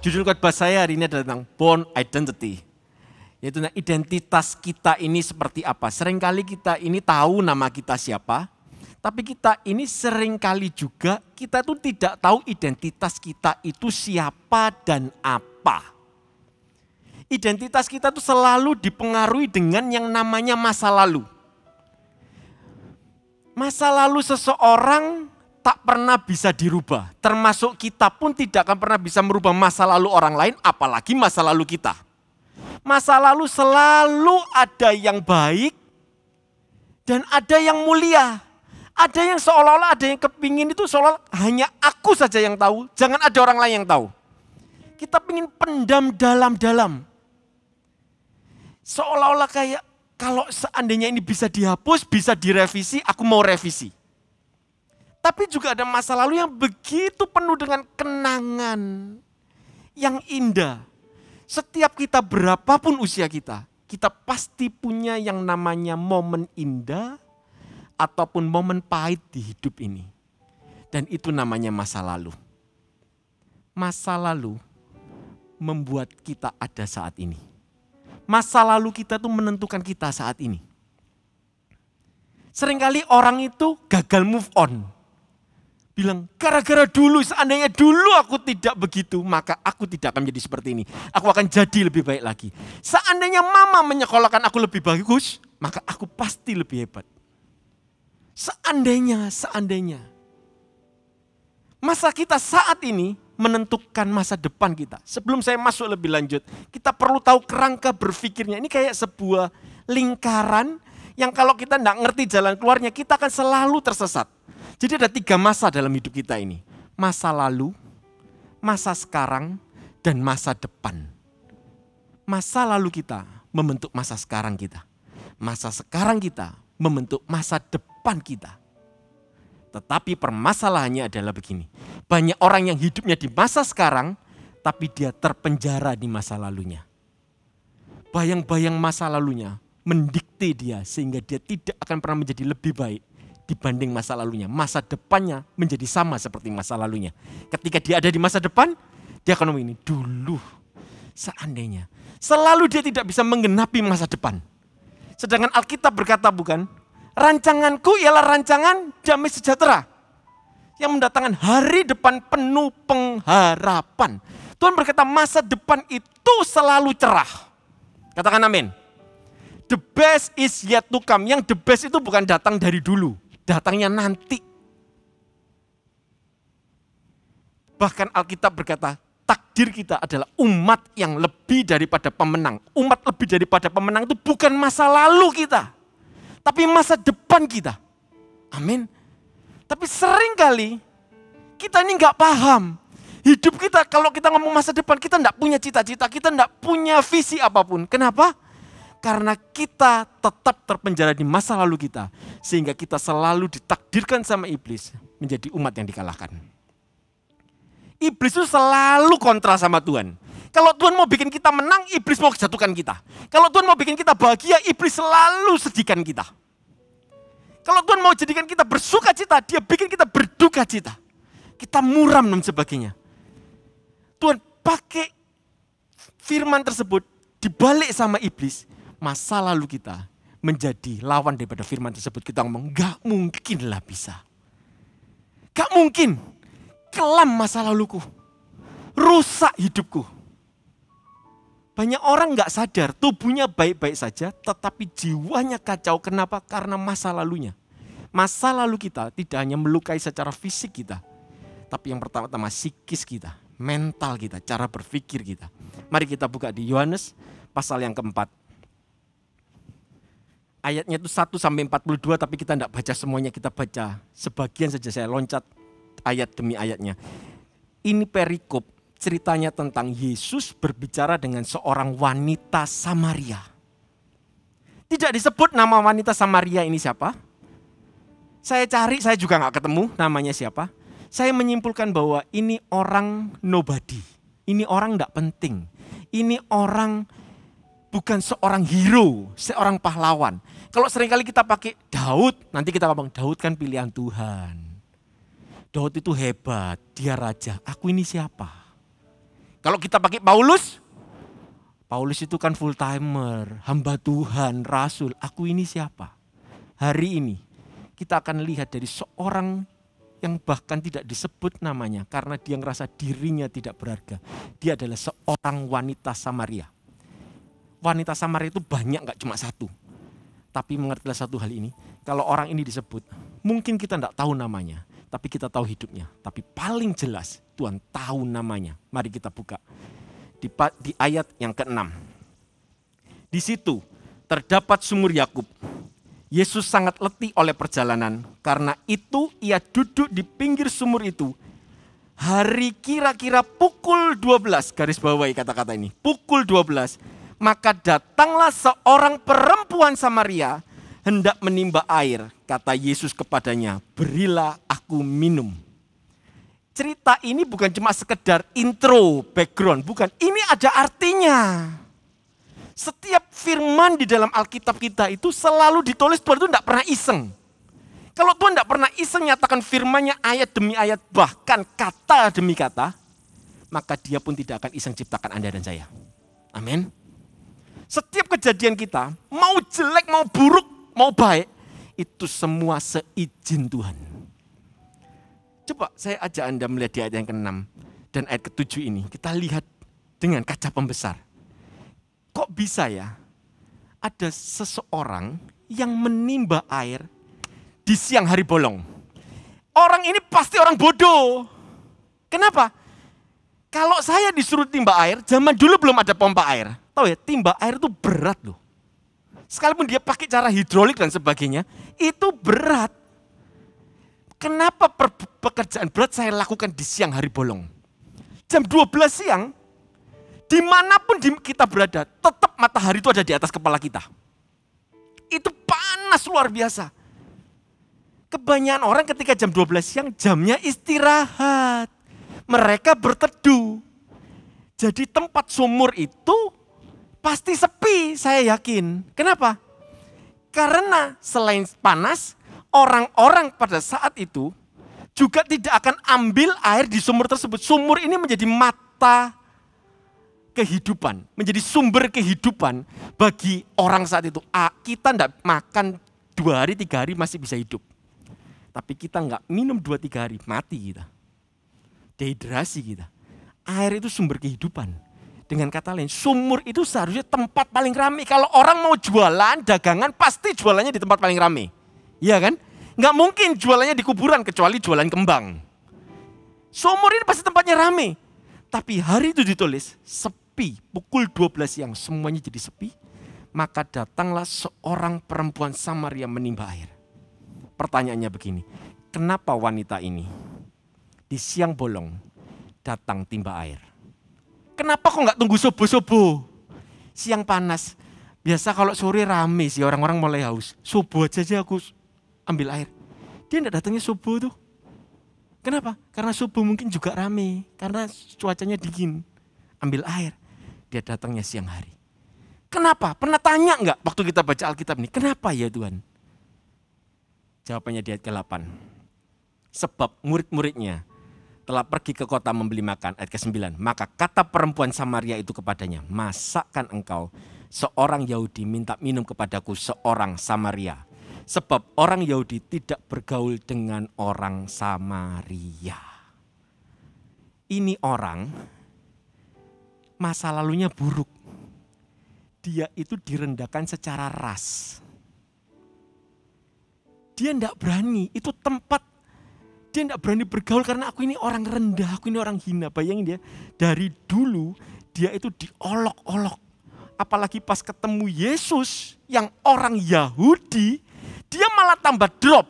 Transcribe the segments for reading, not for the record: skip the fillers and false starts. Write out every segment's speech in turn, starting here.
Judul khotbah saya hari ini adalah tentang born identity. Yaitu identitas kita ini seperti apa. Seringkali kita ini tahu nama kita siapa. Tapi kita ini seringkali juga kita tuh tidak tahu identitas kita itu siapa dan apa. Identitas kita tuh selalu dipengaruhi dengan yang namanya masa lalu. Masa lalu seseorang tak pernah bisa dirubah. Termasuk kita pun tidak akan pernah bisa merubah masa lalu orang lain, apalagi masa lalu kita. Masa lalu selalu ada yang baik dan ada yang mulia. Ada yang seolah-olah ada yang kepingin itu seolah hanya aku saja yang tahu, jangan ada orang lain yang tahu. Kita ingin pendam dalam-dalam. Seolah-olah kayak kalau seandainya ini bisa dihapus, bisa direvisi, aku mau revisi. Tapi juga ada masa lalu yang begitu penuh dengan kenangan yang indah. Setiap kita berapapun usia kita pasti punya yang namanya momen indah ataupun momen pahit di hidup ini. Dan itu namanya masa lalu. Masa lalu membuat kita ada saat ini. Masa lalu kita tuh menentukan kita saat ini. Seringkali orang itu gagal move on. Bilang, gara-gara dulu, seandainya dulu aku tidak begitu, maka aku tidak akan menjadi seperti ini. Aku akan jadi lebih baik lagi. Seandainya mama menyekolahkan aku lebih bagus, maka aku pasti lebih hebat. Seandainya. Masa kita saat ini menentukan masa depan kita. Sebelum saya masuk lebih lanjut, kita perlu tahu kerangka berpikirnya. Ini kayak sebuah lingkaran yang kalau kita tidak ngerti jalan keluarnya, kita akan selalu tersesat. Jadi ada 3 masa dalam hidup kita ini. Masa lalu, masa sekarang, dan masa depan. Masa lalu kita membentuk masa sekarang kita. Masa sekarang kita membentuk masa depan kita. Tetapi permasalahannya adalah begini. Banyak orang yang hidupnya di masa sekarang, tapi dia terpenjara di masa lalunya. Bayang-bayang masa lalunya mendikte dia sehingga dia tidak akan pernah menjadi lebih baik dibanding masa lalunya. Masa depannya menjadi sama seperti masa lalunya. Ketika dia ada di masa depan, dia akan ngomong ini, dulu seandainya. Selalu dia tidak bisa menggenapi masa depan. Sedangkan Alkitab berkata bukan, rancanganku ialah rancangan damai sejahtera. Yang mendatangkan hari depan penuh pengharapan. Tuhan berkata masa depan itu selalu cerah. Katakan amin. The best is yet to come. Yang the best itu bukan datang dari dulu. Datangnya nanti. Bahkan Alkitab berkata, takdir kita adalah umat yang lebih daripada pemenang. Umat lebih daripada pemenang itu bukan masa lalu kita, tapi masa depan kita. Amin. Tapi seringkali kita ini nggak paham. Hidup kita kalau kita ngomong masa depan, kita nggak punya cita-cita, kita nggak punya visi apapun. Kenapa? Karena kita tetap terpenjara di masa lalu kita. Sehingga kita selalu ditakdirkan sama iblis menjadi umat yang dikalahkan. Iblis itu selalu kontra sama Tuhan. Kalau Tuhan mau bikin kita menang, iblis mau jatuhkan kita. Kalau Tuhan mau bikin kita bahagia, iblis selalu sedihkan kita. Kalau Tuhan mau jadikan kita bersuka cita, dia bikin kita berduka cita. Kita muram dan sebagainya. Tuhan pakai firman tersebut dibalik sama iblis. Masa lalu kita menjadi lawan daripada firman tersebut. Kita ngomong, gak mungkin lah bisa. Gak mungkin. Kelam masa laluku. Rusak hidupku. Banyak orang gak sadar, tubuhnya baik-baik saja, tetapi jiwanya kacau. Kenapa? Karena masa lalunya. Masa lalu kita tidak hanya melukai secara fisik kita, tapi yang pertama-tama psikis kita, mental kita, cara berpikir kita. Mari kita buka di Yohanes pasal yang keempat. Ayatnya itu 1 sampai 42, tapi kita tidak baca semuanya, kita baca sebagian saja, saya loncat ayat demi ayatnya. Ini perikop, ceritanya tentang Yesus berbicara dengan seorang wanita Samaria. Tidak disebut nama wanita Samaria ini siapa. Saya cari, saya juga nggak ketemu namanya siapa. Saya menyimpulkan bahwa ini orang nobody. Ini orang nggak penting. Ini orang bukan seorang hero, seorang pahlawan. Kalau seringkali kita pakai Daud, nanti kita ngomong Daud kan pilihan Tuhan. Daud itu hebat, dia raja. Aku ini siapa? Kalau kita pakai Paulus itu kan full timer, hamba Tuhan, rasul. Aku ini siapa? Hari ini kita akan lihat dari seorang yang bahkan tidak disebut namanya karena dia ngerasa dirinya tidak berharga. Dia adalah seorang wanita Samaria. Wanita Samaria itu banyak, gak cuma satu. Tapi mengertilah satu hal ini, kalau orang ini disebut, mungkin kita tidak tahu namanya, tapi kita tahu hidupnya. Tapi paling jelas Tuhan tahu namanya. Mari kita buka. Di ayat yang ke-6. Di situ terdapat sumur Yakub. Yesus sangat letih oleh perjalanan. Karena itu ia duduk di pinggir sumur itu. Hari kira-kira pukul 12. Garis bawahi kata-kata ini. Pukul 12. Maka datanglah seorang perempuan Samaria hendak menimba air. Kata Yesus kepadanya, berilah aku minum. Cerita ini bukan cuma sekedar intro, background. Bukan, ini ada artinya. Setiap firman di dalam Alkitab kita itu selalu ditulis. Tuhan itu tidak pernah iseng. Kalau Tuhan tidak pernah iseng nyatakan firmannya ayat demi ayat, bahkan kata demi kata, maka dia pun tidak akan iseng ciptakan Anda dan saya. Amin. Setiap kejadian kita, mau jelek, mau buruk, mau baik, itu semua seizin Tuhan. Coba saya ajak Anda melihat di ayat yang ke-6 dan ayat ke-7 ini. Kita lihat dengan kaca pembesar. Kok bisa ya ada seseorang yang menimba air di siang hari bolong? Orang ini pasti orang bodoh. Kenapa? Kalau saya disuruh timba air, zaman dulu belum ada pompa air. Tahu ya, timba air itu berat loh. Sekalipun dia pakai cara hidrolik dan sebagainya, itu berat. Kenapa pekerjaan berat saya lakukan di siang hari bolong? Jam 12 siang, dimanapun kita berada, tetap matahari itu ada di atas kepala kita. Itu panas luar biasa. Kebanyakan orang ketika jam 12 siang, jamnya istirahat. Mereka berteduh. Jadi tempat sumur itu pasti sepi, saya yakin. Kenapa? Karena selain panas, orang-orang pada saat itu juga tidak akan ambil air di sumur tersebut. Sumur ini menjadi mata kehidupan, menjadi sumber kehidupan bagi orang saat itu. Kita tidak makan 2 hari, 3 hari masih bisa hidup. Tapi kita nggak minum 2-3 hari, mati kita. Dehidrasi kita. Air itu sumber kehidupan. Dengan kata lain, sumur itu seharusnya tempat paling ramai. Kalau orang mau jualan, dagangan, pasti jualannya di tempat paling ramai. Iya kan? Nggak mungkin jualannya di kuburan, kecuali jualan kembang. Sumur ini pasti tempatnya ramai. Tapi hari itu ditulis, sepi. Pukul 12 siang, semuanya jadi sepi. Maka datanglah seorang perempuan Samaria menimba air. Pertanyaannya begini, kenapa wanita ini di siang bolong datang timba air? Kenapa kok nggak tunggu subuh-subuh? Siang panas. Biasa kalau sore rame sih, orang-orang mulai haus. Subuh aja aku ambil air. Dia tidak datangnya subuh tuh. Kenapa? Karena subuh mungkin juga rame. Karena cuacanya dingin. Ambil air. Dia datangnya siang hari. Kenapa? Pernah tanya nggak waktu kita baca Alkitab ini? Kenapa ya Tuhan? Jawabannya di ayat ke-8. Sebab murid-muridnya telah pergi ke kota membeli makan. Ayat ke-9. Maka kata perempuan Samaria itu kepadanya, masakkan engkau seorang Yahudi minta minum kepadaku seorang Samaria. Sebab orang Yahudi tidak bergaul dengan orang Samaria. Ini orang masa lalunya buruk. Dia itu direndahkan secara ras. Dia tidak berani, itu tempat. Dia tidak berani bergaul karena aku ini orang rendah, aku ini orang hina. Bayangin dia, dari dulu dia itu diolok-olok. Apalagi pas ketemu Yesus yang orang Yahudi, dia malah tambah drop.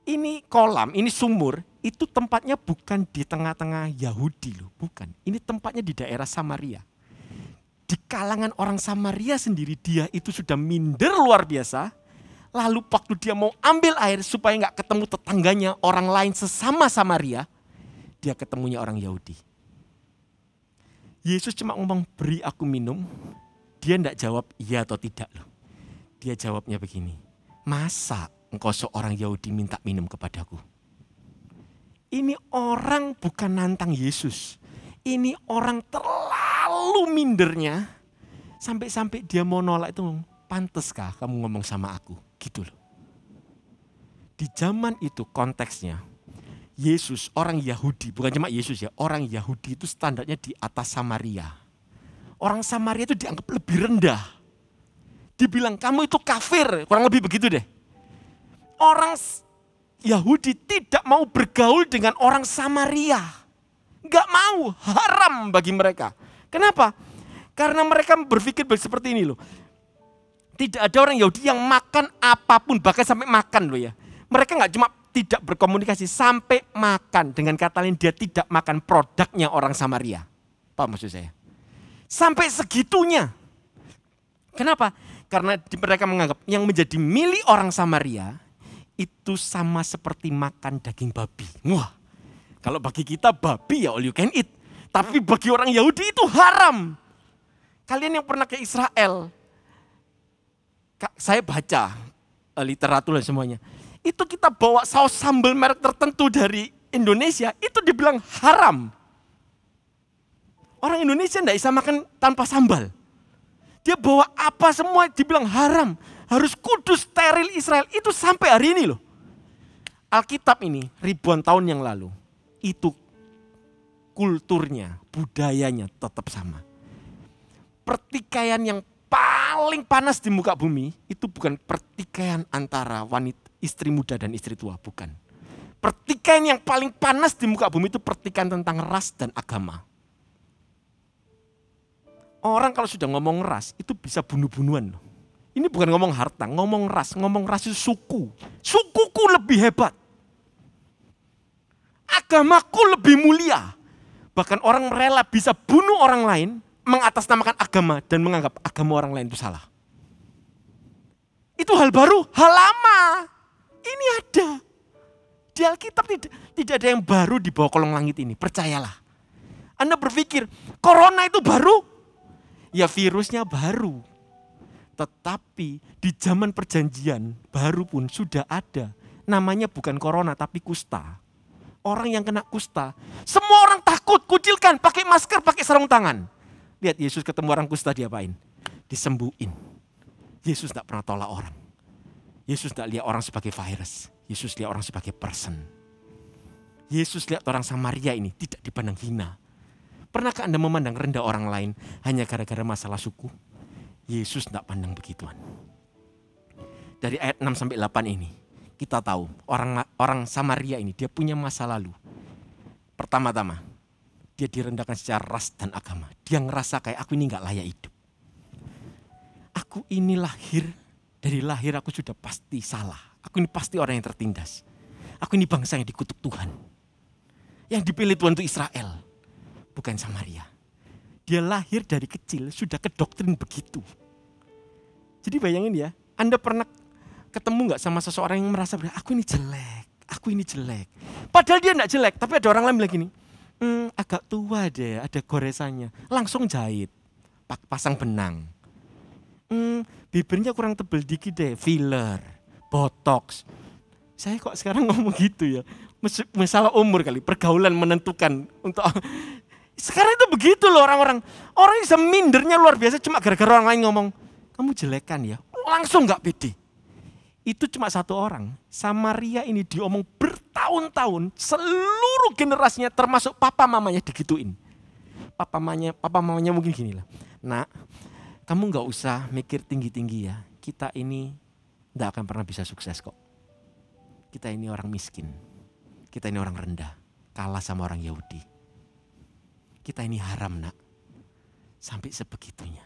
Ini kolam, ini sumur, itu tempatnya bukan di tengah-tengah Yahudi loh, bukan. Ini tempatnya di daerah Samaria. Di kalangan orang Samaria sendiri dia itu sudah minder luar biasa. Lalu waktu dia mau ambil air supaya nggak ketemu tetangganya orang lain sesama Samaria, dia ketemunya orang Yahudi. Yesus cuma ngomong beri aku minum, dia tidak jawab iya atau tidak loh. Dia jawabnya begini, masa engkau seorang Yahudi minta minum kepadaku? Ini orang bukan nantang Yesus. Ini orang terlalu mindernya, sampai-sampai dia mau nolak itu, pantaskah kamu ngomong sama aku? Gitu loh. Di zaman itu konteksnya, Yesus orang Yahudi, bukan cuma Yesus ya, orang Yahudi itu standarnya di atas Samaria. Orang Samaria itu dianggap lebih rendah. Dibilang kamu itu kafir, kurang lebih begitu deh. Orang Yahudi tidak mau bergaul dengan orang Samaria. Gak mau, haram bagi mereka. Kenapa? Karena mereka berpikir seperti ini loh. Tidak ada orang Yahudi yang makan apapun, bahkan sampai makan loh ya. Mereka gak cuma tidak berkomunikasi, sampai makan. Dengan kata lain dia tidak makan produknya orang Samaria. Apa maksud saya? Sampai segitunya. Kenapa? Karena mereka menganggap yang menjadi milik orang Samaria itu sama seperti makan daging babi. Wah, kalau bagi kita babi ya all you can eat. Tapi bagi orang Yahudi itu haram. Kalian yang pernah ke Israel, saya baca literatur dan semuanya. Itu kita bawa saus sambal merek tertentu dari Indonesia, itu dibilang haram. Orang Indonesia tidak bisa makan tanpa sambal. Dia bawa apa semua dibilang haram. Harus kudus, steril Israel. Itu sampai hari ini loh. Alkitab ini ribuan tahun yang lalu. Itu kulturnya, budayanya tetap sama. Pertikaian yang paling panas di muka bumi itu bukan pertikaian antara wanita, istri muda dan istri tua, bukan. Pertikaian yang paling panas di muka bumi itu pertikaian tentang ras dan agama. Orang kalau sudah ngomong ras itu bisa bunuh-bunuhan loh. Ini bukan ngomong harta, ngomong ras itu suku. Sukuku lebih hebat. Agamaku lebih mulia. Bahkan orang rela bisa bunuh orang lain, mengatasnamakan agama dan menganggap agama orang lain itu salah. Itu hal baru, hal lama. Ini ada. Di Alkitab tidak ada yang baru di bawah kolong langit ini, percayalah. Anda berpikir, corona itu baru? Ya virusnya baru. Tetapi di zaman perjanjian baru pun sudah ada. Namanya bukan corona tapi kusta. Orang yang kena kusta, semua orang takut, kucilkan, pakai masker, pakai sarung tangan. Lihat Yesus ketemu orang kusta diapain? Disembuhin. Yesus tidak pernah tolak orang. Yesus tidak lihat orang sebagai virus. Yesus lihat orang sebagai person. Yesus lihat orang Samaria ini tidak dipandang hina. Pernahkah Anda memandang rendah orang lain hanya gara-gara masalah suku? Yesus tidak pandang begituan. Dari ayat 6 sampai 8 ini, kita tahu orang Samaria ini dia punya masa lalu. Pertama-tama, dia direndahkan secara ras dan agama. Dia ngerasa kayak aku ini gak layak hidup. Aku ini dari lahir aku sudah pasti salah. Aku ini pasti orang yang tertindas. Aku ini bangsa yang dikutuk Tuhan. Yang dipilih Tuhan itu Israel. Bukan Samaria. Dia lahir dari kecil sudah kedoktrin begitu. Jadi bayangin ya, Anda pernah ketemu gak sama seseorang yang merasa aku ini jelek. Padahal dia gak jelek, tapi ada orang lain bilang gini, agak tua deh, ada goresannya. Langsung jahit, pasang benang. Bibirnya kurang tebel dikit deh, filler, botox. Saya kok sekarang ngomong gitu ya, masalah umur kali, pergaulan menentukan untuk... Sekarang itu begitu loh orang-orang. Orang bisa mindernya luar biasa cuma gara-gara orang lain ngomong, kamu jelekan ya. Langsung gak pede. Itu cuma satu orang. Samaria ini diomong bertahun-tahun. Seluruh generasinya termasuk papa mamanya digituin. Papa mamanya mungkin gini lah. Nak, kamu gak usah mikir tinggi-tinggi ya. Kita ini gak akan pernah bisa sukses kok. Kita ini orang miskin. Kita ini orang rendah. Kalah sama orang Yahudi. Kita ini haram nak. Sampai sebegitunya.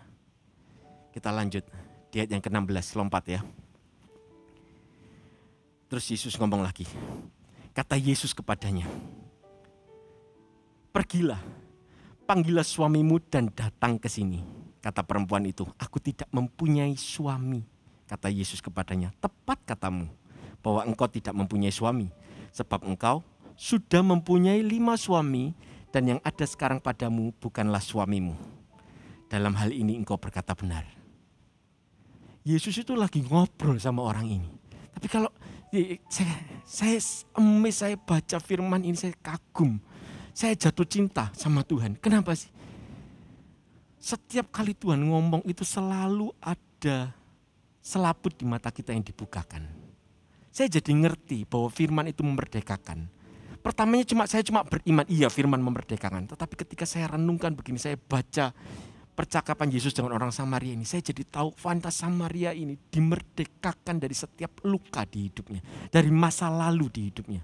Kita lanjut. Di ayat yang ke-16, lompat ya. Terus Yesus ngomong lagi. Kata Yesus kepadanya. Pergilah, panggillah suamimu dan datang ke sini. Kata perempuan itu, aku tidak mempunyai suami. Kata Yesus kepadanya, tepat katamu. Bahwa engkau tidak mempunyai suami. Sebab engkau sudah mempunyai 5 suami. Dan yang ada sekarang padamu bukanlah suamimu. Dalam hal ini engkau berkata benar. Yesus itu lagi ngobrol sama orang ini. Tapi kalau saya baca firman ini saya kagum. Saya jatuh cinta sama Tuhan. Kenapa sih? Setiap kali Tuhan ngomong itu selalu ada selaput di mata kita yang dibukakan. Saya jadi ngerti bahwa firman itu memerdekakan. Pertamanya saya cuma beriman, iya firman memerdekakan. Tetapi ketika saya renungkan begini, saya baca percakapan Yesus dengan orang Samaria ini, saya jadi tahu wanita Samaria ini dimerdekakan dari setiap luka di hidupnya. Dari masa lalu di hidupnya.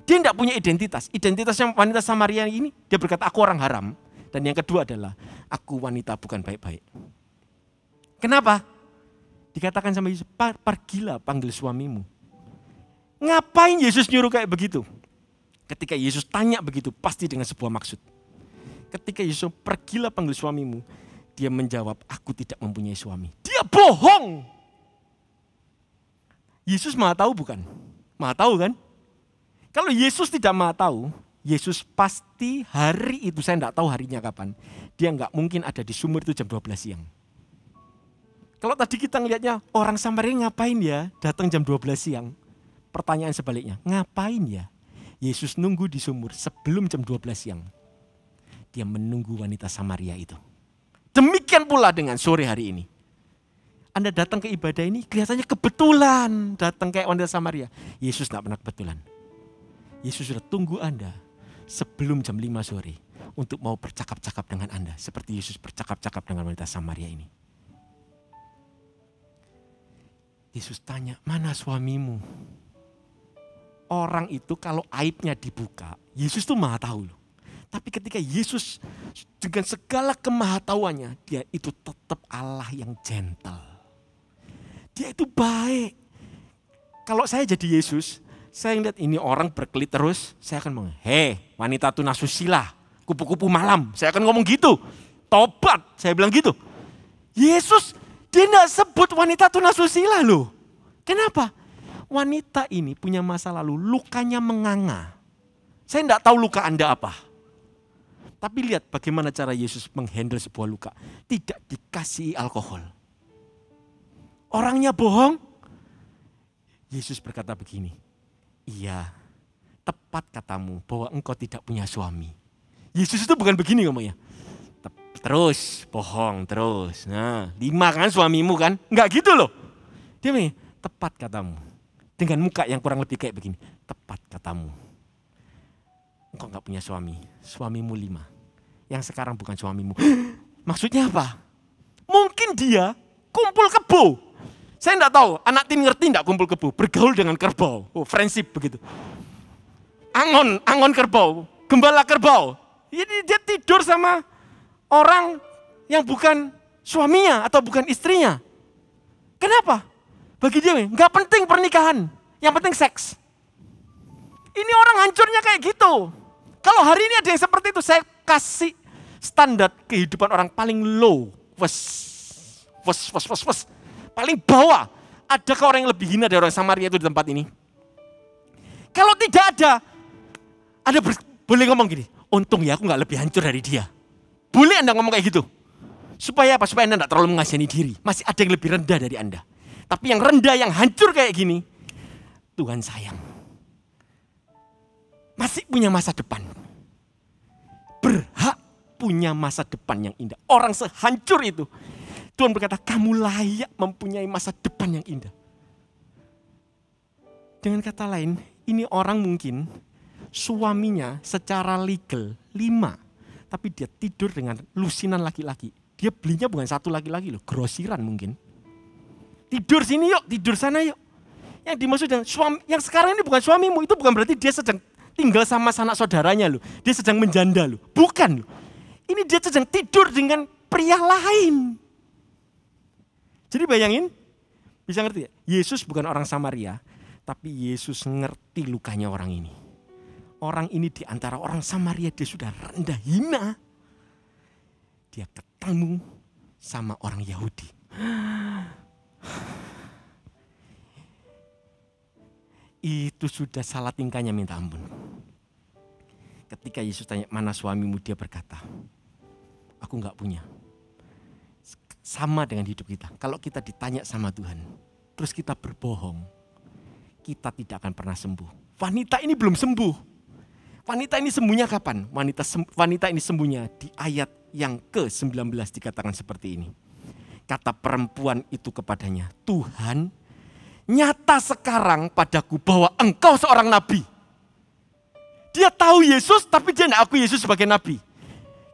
Dia tidak punya identitas. Identitasnya wanita Samaria ini, dia berkata aku orang haram. Dan yang kedua adalah aku wanita bukan baik-baik. Kenapa? Dikatakan sama Yesus, pergilah panggil suamimu. Ngapain Yesus nyuruh kayak begitu? Ketika Yesus tanya begitu, pasti dengan sebuah maksud. Ketika Yesus pergilah panggil suamimu, dia menjawab, aku tidak mempunyai suami. Dia bohong. Yesus maha tahu bukan? Maha tahu kan? Kalau Yesus tidak maha tahu, Yesus pasti hari itu, saya tidak tahu harinya kapan. Dia nggak mungkin ada di sumur itu jam 12 siang. Kalau tadi kita ngelihatnya, orang Samaria ngapain ya datang jam 12 siang? Pertanyaan sebaliknya, ngapain ya? Yesus nunggu di sumur sebelum jam 12 siang. Dia menunggu wanita Samaria itu. Demikian pula dengan sore hari ini. Anda datang ke ibadah ini kelihatannya kebetulan datang kayak wanita Samaria. Yesus tidak pernah kebetulan. Yesus sudah tunggu Anda sebelum jam 5 sore untuk mau bercakap-cakap dengan Anda. Seperti Yesus bercakap-cakap dengan wanita Samaria ini. Yesus tanya, mana suamimu? Orang itu kalau aibnya dibuka, Yesus tuh maha tahu loh. Tapi ketika Yesus dengan segala kemahatauannya, dia itu tetap Allah yang gentle. Dia itu baik. Kalau saya jadi Yesus, saya lihat ini orang berkelit terus, saya akan ngomong, hei wanita tunasusila, kupu-kupu malam. Saya akan ngomong gitu, tobat, saya bilang gitu. Yesus, dia tidak sebut wanita tunasusila loh. Kenapa? Wanita ini punya masa lalu, lukanya menganga. Saya tidak tahu luka Anda apa. Tapi lihat bagaimana cara Yesus menghandle sebuah luka. Tidak dikasih alkohol. Orangnya bohong. Yesus berkata begini. Iya, tepat katamu bahwa engkau tidak punya suami. Yesus itu bukan begini ngomongnya. Terus, bohong terus. Nah, 5 kan suamimu kan? Enggak gitu loh. Dia bilang, tepat katamu. Dengan muka yang kurang lebih kayak begini. Tepat katamu. Engkau gak punya suami. Suamimu 5. Yang sekarang bukan suamimu. Maksudnya apa? Mungkin dia kumpul kebo. Saya enggak tahu. Anak tin ngerti enggak kumpul kebo. Bergaul dengan kerbau. Oh, friendship begitu. Angon kerbau. Gembala kerbau. Jadi dia tidur sama orang yang bukan suaminya atau bukan istrinya. Kenapa? Bagi dia nggak penting pernikahan, yang penting seks. Ini orang hancurnya kayak gitu. Kalau hari ini ada yang seperti itu, saya kasih standar kehidupan orang paling low. Paling bawah. Adakah orang yang lebih hina dari orang Samaria itu di tempat ini? Kalau tidak ada, Anda boleh ngomong gini, untung ya aku nggak lebih hancur dari dia. Boleh Anda ngomong kayak gitu. Supaya apa? Supaya Anda tidak terlalu mengasihani diri. Masih ada yang lebih rendah dari Anda. Tapi yang rendah, yang hancur kayak gini, Tuhan sayang. Masih punya masa depan. Berhak punya masa depan yang indah. Orang sehancur itu. Tuhan berkata, kamu layak mempunyai masa depan yang indah. Dengan kata lain, ini orang mungkin suaminya secara legal 5. Tapi dia tidur dengan lusinan laki-laki. Dia belinya bukan satu laki-laki loh, grosiran mungkin. Tidur sini yuk, tidur sana yuk. Yang dimaksud dengan suami, yang sekarang ini bukan suamimu, itu bukan berarti dia sedang tinggal sama sanak saudaranya loh. Dia sedang menjanda loh, bukan loh. Ini dia sedang tidur dengan pria lain. Jadi bayangin, bisa ngerti ya? Yesus bukan orang Samaria, tapi Yesus ngerti lukanya orang ini. Orang ini di antara orang Samaria dia sudah rendah hina. Dia ketemu sama orang Yahudi. Itu sudah salah tingkahnya minta ampun. Ketika Yesus tanya mana suamimu, dia berkata, aku enggak punya. Sama dengan hidup kita. Kalau kita ditanya sama Tuhan, terus kita berbohong, kita tidak akan pernah sembuh. Wanita ini belum sembuh. Wanita ini sembuhnya kapan? Wanita ini sembuhnya di ayat yang ke-19 dikatakan seperti ini. Kata perempuan itu kepadanya, Tuhan, nyata sekarang padaku bahwa engkau seorang nabi. Dia tahu Yesus tapi dia tidak aku Yesus sebagai nabi.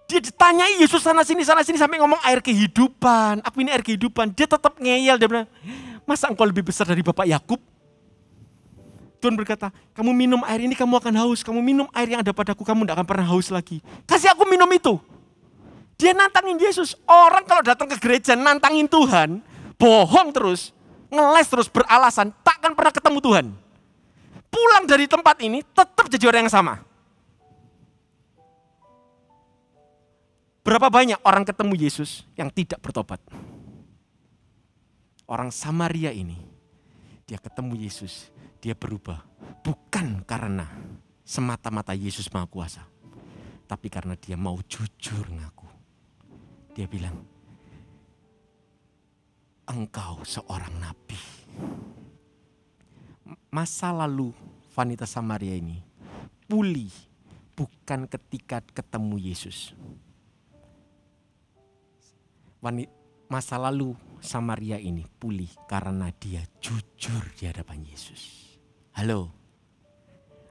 Dia ditanyai Yesus sana sini sampai ngomong air kehidupan. Aku ini air kehidupan. Dia tetap ngeyel. Dia bilang, masa engkau lebih besar dari Bapak Yakub? Tuhan berkata, kamu minum air ini kamu akan haus. Kamu minum air yang ada padaku, kamu tidak akan pernah haus lagi. Kasih aku minum itu. Dia nantangin Yesus. Orang kalau datang ke gereja nantangin Tuhan, bohong terus, ngeles terus, beralasan, takkan pernah ketemu Tuhan. Pulang dari tempat ini tetap jadi orang yang sama. Berapa banyak orang ketemu Yesus yang tidak bertobat? Orang Samaria ini, dia ketemu Yesus. Dia berubah bukan karena semata-mata Yesus Maha Kuasa. Tapi karena dia mau jujur ngaku. Dia bilang, engkau seorang nabi. Masa lalu wanita Samaria ini pulih bukan ketika ketemu Yesus. Masa lalu Samaria ini pulih karena dia jujur di hadapan Yesus. Halo,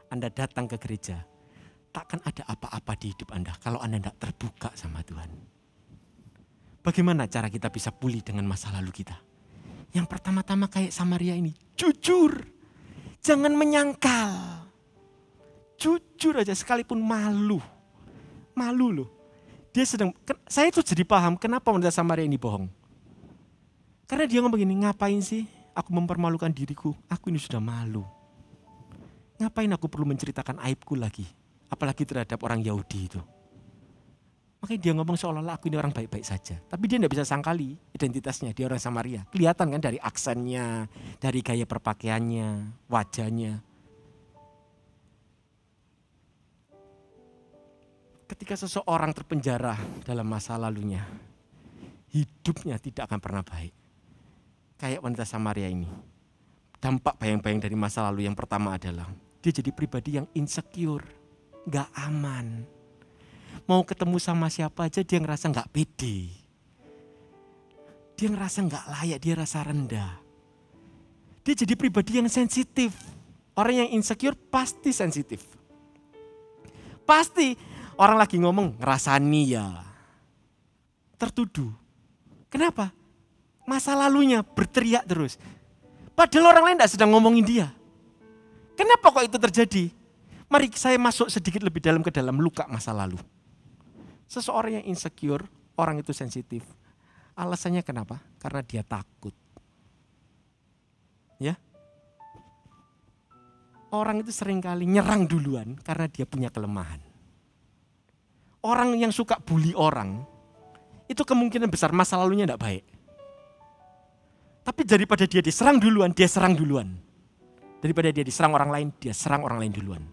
Anda datang ke gereja, takkan ada apa-apa di hidup Anda kalau Anda tidak terbuka sama Tuhan. Bagaimana cara kita bisa pulih dengan masa lalu kita? Yang pertama-tama kayak Samaria ini, jujur. Jangan menyangkal. Jujur aja sekalipun malu. Malu loh. Saya tuh jadi paham kenapa wanita Samaria ini bohong. Karena dia ngomong begini, ngapain sih aku mempermalukan diriku? Aku ini sudah malu. Ngapain aku perlu menceritakan aibku lagi? Apalagi terhadap orang Yahudi itu. Makanya dia ngomong seolah-olah aku ini orang baik-baik saja. Tapi dia tidak bisa sangkali identitasnya, dia orang Samaria. Kelihatan kan dari aksennya, dari gaya berpakaiannya, wajahnya. Ketika seseorang terpenjara dalam masa lalunya, hidupnya tidak akan pernah baik. Kayak wanita Samaria ini. Dampak bayang-bayang dari masa lalu yang pertama adalah dia jadi pribadi yang insecure, gak aman. Mau ketemu sama siapa aja dia ngerasa gak pede. Dia ngerasa gak layak, dia rasa rendah. Dia jadi pribadi yang sensitif. Orang yang insecure pasti sensitif. Pasti orang lagi ngomong ngerasani ya. Tertuduh. Kenapa? Masa lalunya berteriak terus. Padahal orang lain tidak sedang ngomongin dia. Kenapa kok itu terjadi? Mari saya masuk sedikit lebih dalam ke dalam luka masa lalu. Seseorang yang insecure, orang itu sensitif. Alasannya kenapa? Karena dia takut. Ya. Orang itu seringkali nyerang duluan karena dia punya kelemahan. Orang yang suka bully orang, itu kemungkinan besar masa lalunya tidak baik. Tapi daripada dia diserang duluan, dia serang duluan. Daripada dia diserang orang lain, dia serang orang lain duluan.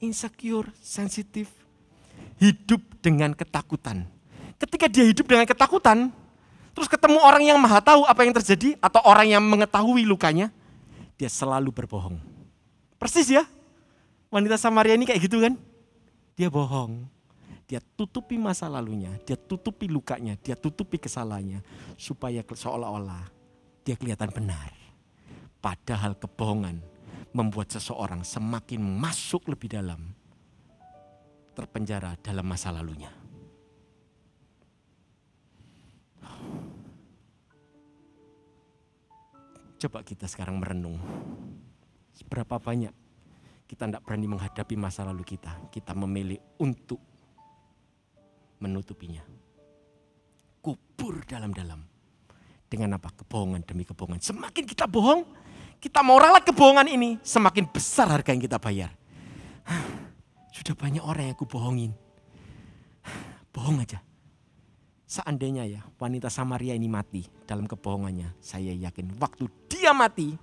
Insecure, sensitif, hidup dengan ketakutan. Ketika dia hidup dengan ketakutan, terus ketemu orang yang maha tahu apa yang terjadi, atau orang yang mengetahui lukanya, dia selalu berbohong. Persis ya, wanita Samaria ini kayak gitu kan. Dia bohong, dia tutupi masa lalunya, dia tutupi lukanya, dia tutupi kesalahannya, supaya seolah-olah dia kelihatan benar. Padahal kebohongan membuat seseorang semakin masuk lebih dalam, terpenjara dalam masa lalunya. Coba kita sekarang merenung, seberapa banyak kita tidak berani menghadapi masa lalu kita. Kita memilih untuk menutupinya. Kubur dalam-dalam. Dengan apa? Kebohongan demi kebohongan. Semakin kita bohong, kita mau ralat kebohongan ini, semakin besar harga yang kita bayar. Sudah banyak orang yang aku bohongin. Bohong aja. Seandainya ya wanita Samaria ini mati dalam kebohongannya, saya yakin waktu dia mati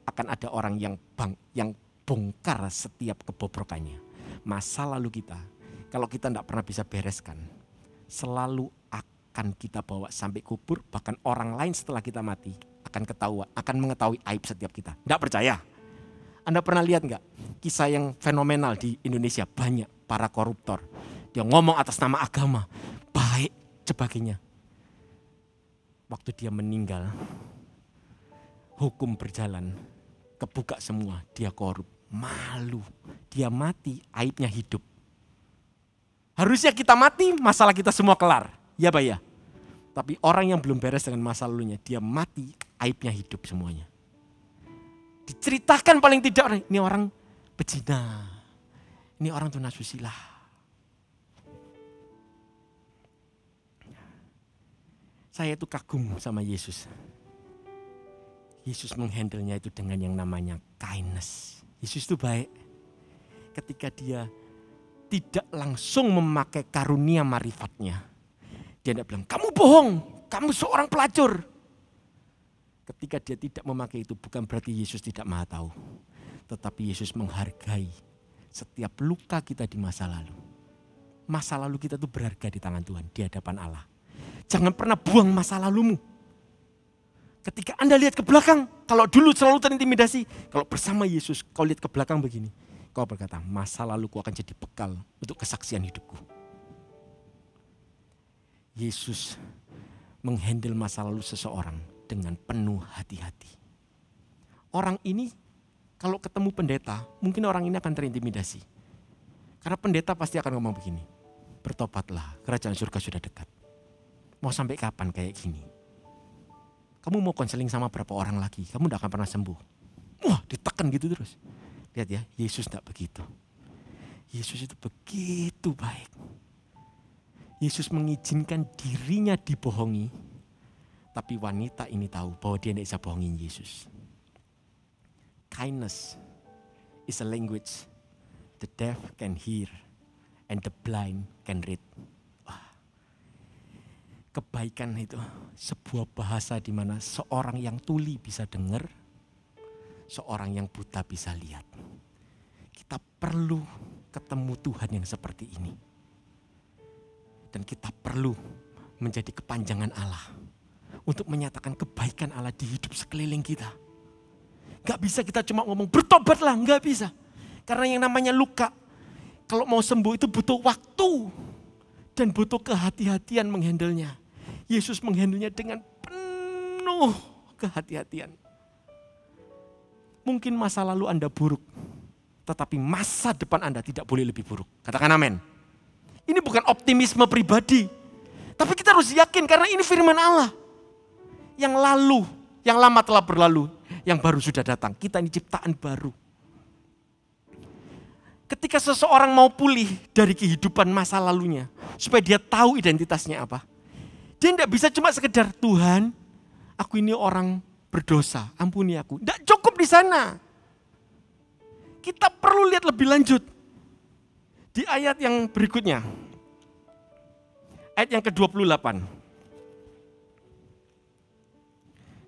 akan ada orang yang bongkar setiap kebobrokannya. Masa lalu kita, kalau kita tidak pernah bisa bereskan, selalu akan kita bawa sampai kubur, bahkan orang lain setelah kita mati akan mengetahui aib setiap kita. Tidak percaya? Anda pernah lihat nggak kisah yang fenomenal di Indonesia? Banyak para koruptor. Dia ngomong atas nama agama, baik sebagainya. Waktu dia meninggal, hukum berjalan, kebuka semua, dia korup, malu. Dia mati, aibnya hidup. Harusnya kita mati, masalah kita semua kelar. Ya Pak ya. Tapi orang yang belum beres dengan masa lalunya, dia mati, aibnya hidup semuanya. Diceritakan paling tidak, ini orang pezina, ini orang tunasusila. Saya itu kagum sama Yesus. Yesus menghandlenya itu dengan yang namanya kindness. Yesus itu baik. Ketika dia tidak langsung memakai karunia marifatnya. Dia tidak bilang, kamu bohong, kamu seorang pelacur. Ketika dia tidak memakai itu bukan berarti Yesus tidak maha tahu. Tetapi Yesus menghargai setiap luka kita di masa lalu. Masa lalu kita itu berharga di tangan Tuhan, di hadapan Allah. Jangan pernah buang masa lalumu. Ketika Anda lihat ke belakang, kalau dulu selalu terintimidasi, kalau bersama Yesus kau lihat ke belakang begini. Kau berkata, masa laluku akan jadi bekal untuk kesaksian hidupku. Yesus menghandle masa lalu seseorang dengan penuh hati-hati. Orang ini kalau ketemu pendeta, mungkin orang ini akan terintimidasi. Karena pendeta pasti akan ngomong begini, bertobatlah, kerajaan surga sudah dekat. Mau sampai kapan kayak gini? Kamu mau konseling sama berapa orang lagi, kamu tidak akan pernah sembuh. Wah, ditekan gitu terus. Lihat ya, Yesus tidak begitu. Yesus itu begitu baik. Yesus mengizinkan dirinya dibohongi, tapi wanita ini tahu bahwa dia tidak bisa bohongin Yesus. Kindness is a language the deaf can hear and the blind can read. Wah. Kebaikan itu sebuah bahasa di mana seorang yang tuli bisa dengar, seorang yang buta bisa lihat. Kita perlu ketemu Tuhan yang seperti ini. Dan kita perlu menjadi kepanjangan Allah untuk menyatakan kebaikan Allah di hidup sekeliling kita. Gak bisa kita cuma ngomong bertobatlah, gak bisa. Karena yang namanya luka, kalau mau sembuh itu butuh waktu dan butuh kehati-hatian menghandlenya. Yesus menghandlenya dengan penuh kehati-hatian. Mungkin masa lalu Anda buruk, tetapi masa depan Anda tidak boleh lebih buruk. Katakan amin. Ini bukan optimisme pribadi. Tapi kita harus yakin karena ini firman Allah. Yang lalu, yang lama telah berlalu, yang baru sudah datang. Kita ini ciptaan baru. Ketika seseorang mau pulih dari kehidupan masa lalunya, supaya dia tahu identitasnya apa. Dia tidak bisa cuma sekedar, Tuhan, aku ini orang berdosa, ampuni aku. Tidak cukup di sana. Kita perlu lihat lebih lanjut. Di ayat yang berikutnya, ayat yang ke-28.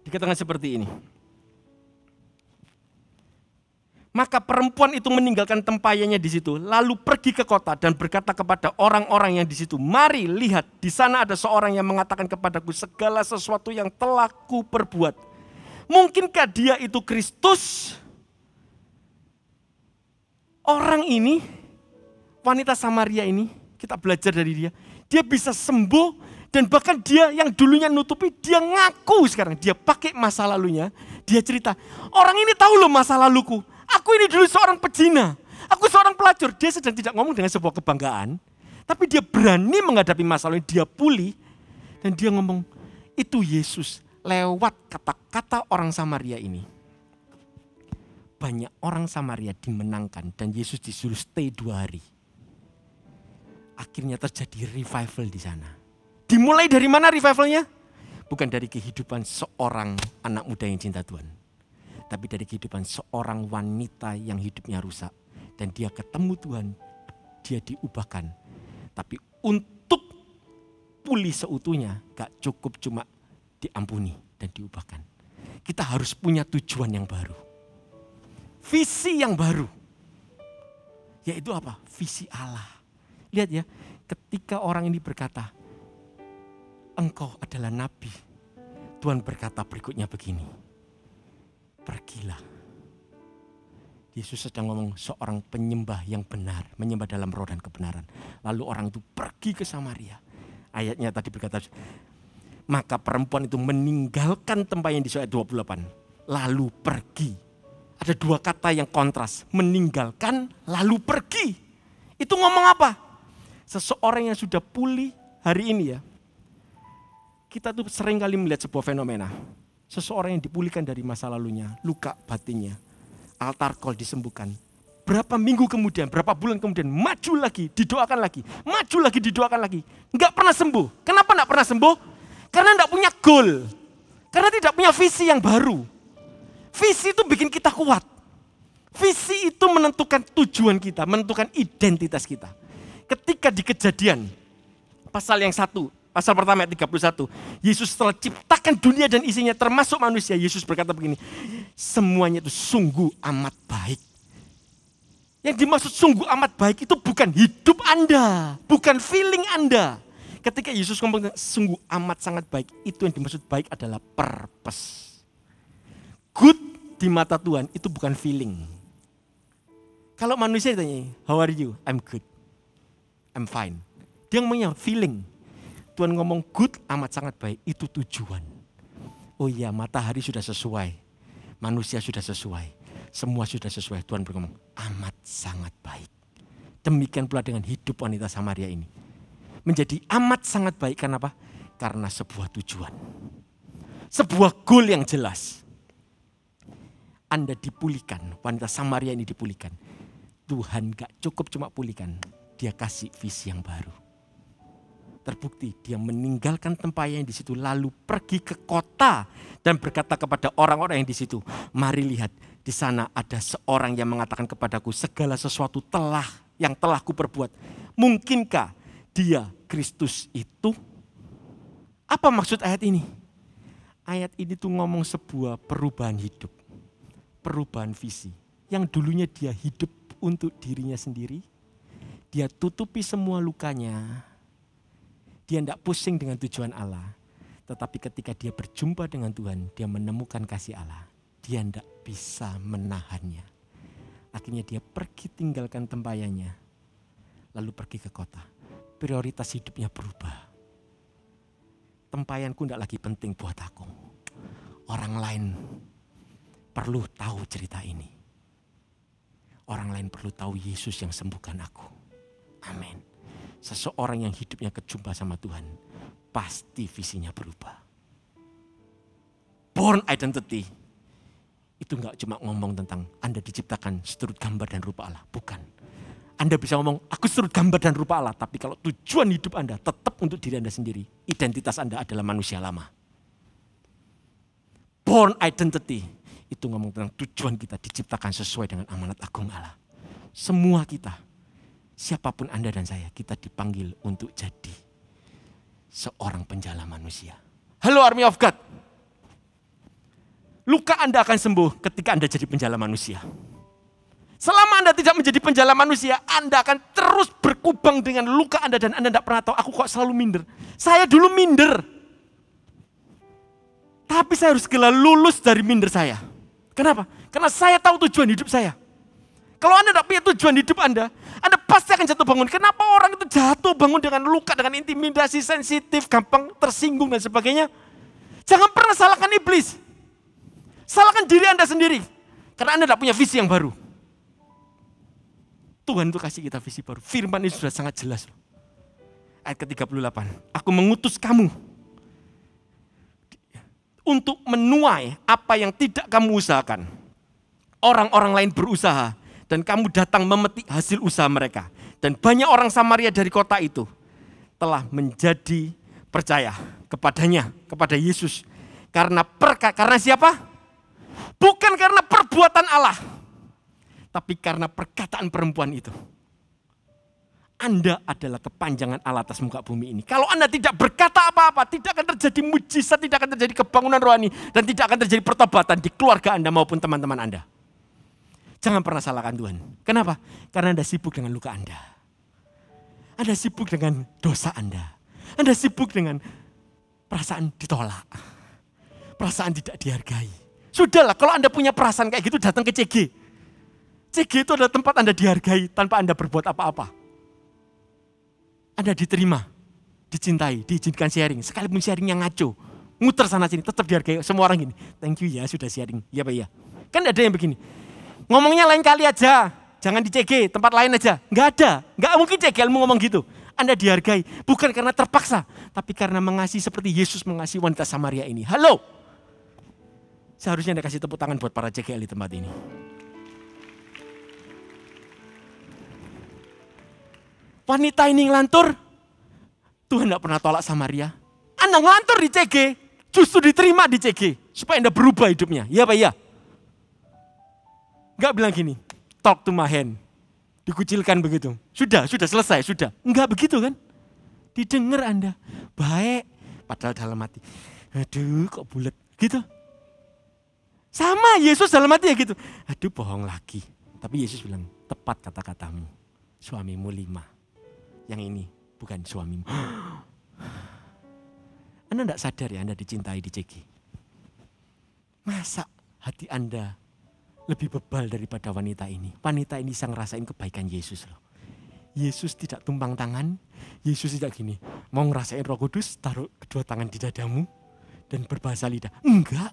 Dikatakan seperti ini. Maka perempuan itu meninggalkan tempayannya di situ, lalu pergi ke kota dan berkata kepada orang-orang yang di situ, mari lihat, di sana ada seorang yang mengatakan kepadaku segala sesuatu yang telah ku perbuat. Mungkinkah dia itu Kristus? Orang ini, wanita Samaria ini, kita belajar dari dia. Dia bisa sembuh dan bahkan dia yang dulunya nutupi, dia ngaku sekarang. Dia pakai masa lalunya, dia cerita, orang ini tahu loh masa laluku. Aku ini dulu seorang pezina, aku seorang pelacur. Dia sedang tidak ngomong dengan sebuah kebanggaan, tapi dia berani menghadapi masalah ini, dia pulih. Dan dia ngomong, itu Yesus lewat kata-kata orang Samaria ini. Banyak orang Samaria dimenangkan dan Yesus disuruh stay 2 hari. Akhirnya terjadi revival di sana. Dimulai dari mana revivalnya? Bukan dari kehidupan seorang anak muda yang cinta Tuhan. Tapi dari kehidupan seorang wanita yang hidupnya rusak. Dan dia ketemu Tuhan, dia diubahkan. Tapi untuk pulih seutuhnya, gak cukup cuma diampuni dan diubahkan. Kita harus punya tujuan yang baru. Visi yang baru. Yaitu apa? Visi Allah. Lihat ya, ketika orang ini berkata, engkau adalah nabi. Tuhan berkata berikutnya begini, pergilah. Yesus sedang ngomong seorang penyembah yang benar, menyembah dalam roh dan kebenaran. Lalu orang itu pergi ke Samaria. Ayatnya tadi berkata, maka perempuan itu meninggalkan tempat yang di ayat 28. Lalu pergi. Ada dua kata yang kontras, meninggalkan lalu pergi. Itu ngomong apa? Seseorang yang sudah pulih hari ini ya. Kita tuh sering kali melihat sebuah fenomena. Seseorang yang dipulihkan dari masa lalunya, luka batinnya. Altar call disembuhkan. Berapa minggu kemudian, berapa bulan kemudian, maju lagi, didoakan lagi. Maju lagi, didoakan lagi. Enggak pernah sembuh. Kenapa enggak pernah sembuh? Karena enggak punya goal. Karena tidak punya visi yang baru. Visi itu bikin kita kuat. Visi itu menentukan tujuan kita, menentukan identitas kita. Ketika di Kejadian, pasal yang 1, pasal pertama ayat 31. Yesus telah ciptakan dunia dan isinya termasuk manusia. Yesus berkata begini, semuanya itu sungguh amat baik. Yang dimaksud sungguh amat baik itu bukan hidup Anda, bukan feeling Anda. Ketika Yesus ngomong sungguh amat sangat baik, itu yang dimaksud baik adalah purpose. Good di mata Tuhan itu bukan feeling. Kalau manusia ditanya, how are you? I'm good. I'm fine. Dia ngomongnya feeling. Tuhan ngomong good amat sangat baik, itu tujuan. Oh iya, matahari sudah sesuai, manusia sudah sesuai, semua sudah sesuai. Tuhan berngomong amat sangat baik. Demikian pula dengan hidup wanita Samaria ini. Menjadi amat sangat baik, karena apa? Karena sebuah tujuan. Sebuah goal yang jelas. Anda dipulihkan, wanita Samaria ini dipulihkan. Tuhan gak cukup cuma pulihkan, dia kasih visi yang baru. Terbukti dia meninggalkan tempatnya yang di situ lalu pergi ke kota dan berkata kepada orang-orang yang di situ, mari lihat di sana ada seorang yang mengatakan kepadaku segala sesuatu yang telah kuperbuat. Mungkinkah dia Kristus itu? Apa maksud ayat ini? Ayat ini tuh ngomong sebuah perubahan hidup, perubahan visi. Yang dulunya dia hidup untuk dirinya sendiri, dia tutupi semua lukanya. Dia tidak pusing dengan tujuan Allah. Tetapi ketika dia berjumpa dengan Tuhan, dia menemukan kasih Allah. Dia tidak bisa menahannya. Akhirnya dia pergi tinggalkan tempayannya. Lalu pergi ke kota. Prioritas hidupnya berubah. Tempayanku tidak lagi penting buat aku. Orang lain perlu tahu cerita ini. Orang lain perlu tahu Yesus yang sembuhkan aku. Amin. Seseorang yang hidupnya kejumpa sama Tuhan, pasti visinya berubah. Born identity, itu gak cuma ngomong tentang Anda diciptakan seturut gambar dan rupa Allah. Bukan. Anda bisa ngomong, aku seturut gambar dan rupa Allah. Tapi kalau tujuan hidup Anda tetap untuk diri Anda sendiri, identitas Anda adalah manusia lama. Born identity, itu ngomong tentang tujuan kita diciptakan sesuai dengan amanat agung Allah. Semua kita, siapapun Anda dan saya, kita dipanggil untuk jadi seorang penjala manusia. Halo Army of God. Luka Anda akan sembuh ketika Anda jadi penjala manusia. Selama Anda tidak menjadi penjala manusia, Anda akan terus berkubang dengan luka Anda dan Anda tidak pernah tahu, aku kok selalu minder. Saya dulu minder. Tapi saya harus segera lulus dari minder saya. Kenapa? Karena saya tahu tujuan hidup saya. Kalau Anda tidak punya tujuan hidup Anda pasti akan jatuh bangun. Kenapa orang itu jatuh bangun dengan luka, dengan intimidasi, sensitif, gampang tersinggung dan sebagainya? Jangan pernah salahkan iblis. Salahkan diri Anda sendiri. Karena Anda tidak punya visi yang baru. Tuhan itu kasih kita visi baru. Firman ini sudah sangat jelas. Ayat ke-38. Aku mengutus kamu untuk menuai apa yang tidak kamu usahakan. Orang-orang lain berusaha. Dan kamu datang memetik hasil usaha mereka. Dan banyak orang Samaria dari kota itu telah menjadi percaya kepadanya, kepada Yesus. Karena siapa? Bukan karena perbuatan Allah. Tapi karena perkataan perempuan itu. Anda adalah kepanjangan Allah atas muka bumi ini. Kalau Anda tidak berkata apa-apa, tidak akan terjadi mujizat, tidak akan terjadi kebangunan rohani. Dan tidak akan terjadi pertobatan di keluarga Anda maupun teman-teman Anda. Jangan pernah salahkan Tuhan. Kenapa? Karena Anda sibuk dengan luka Anda. Anda sibuk dengan dosa Anda. Anda sibuk dengan perasaan ditolak. Perasaan tidak dihargai. Sudahlah, kalau Anda punya perasaan kayak gitu, datang ke CG. CG itu adalah tempat Anda dihargai tanpa Anda berbuat apa-apa. Anda diterima, dicintai, diizinkan sharing. Sekalipun sharing yang ngaco, muter sana sini, tetap dihargai. Semua orang gini, thank you ya sudah sharing. Iya Pak, iya. Kan ada yang begini, ngomongnya lain kali aja, jangan di CG, tempat lain aja. Nggak ada, nggak mungkin CG ilmu ngomong gitu. Anda dihargai, bukan karena terpaksa, tapi karena mengasihi seperti Yesus mengasihi wanita Samaria ini. Halo, seharusnya Anda kasih tepuk tangan buat para CGL di tempat ini. Wanita ini ngelantur, Tuhan tidak pernah tolak Samaria. Anda ngelantur di CG, justru diterima di CG. Supaya Anda berubah hidupnya. Iya Pak, iya. Enggak bilang gini, talk to my hand. Dikucilkan begitu. Sudah selesai, sudah. Enggak begitu kan. Didengar Anda, baik. Padahal dalam hati, aduh kok bulat gitu. Sama Yesus dalam hati ya gitu. Aduh bohong lagi. Tapi Yesus bilang, tepat kata-katamu. Suamimu 5. Yang ini bukan suamimu. Anda tidak sadar ya Anda dicintai di CG. Masa hati Anda lebih bebal daripada wanita ini. Wanita ini bisa ngerasain kebaikan Yesus loh. Yesus tidak tumpang tangan. Yesus tidak gini, mau ngerasain Roh Kudus, taruh kedua tangan di dadamu dan berbahasa lidah. Enggak.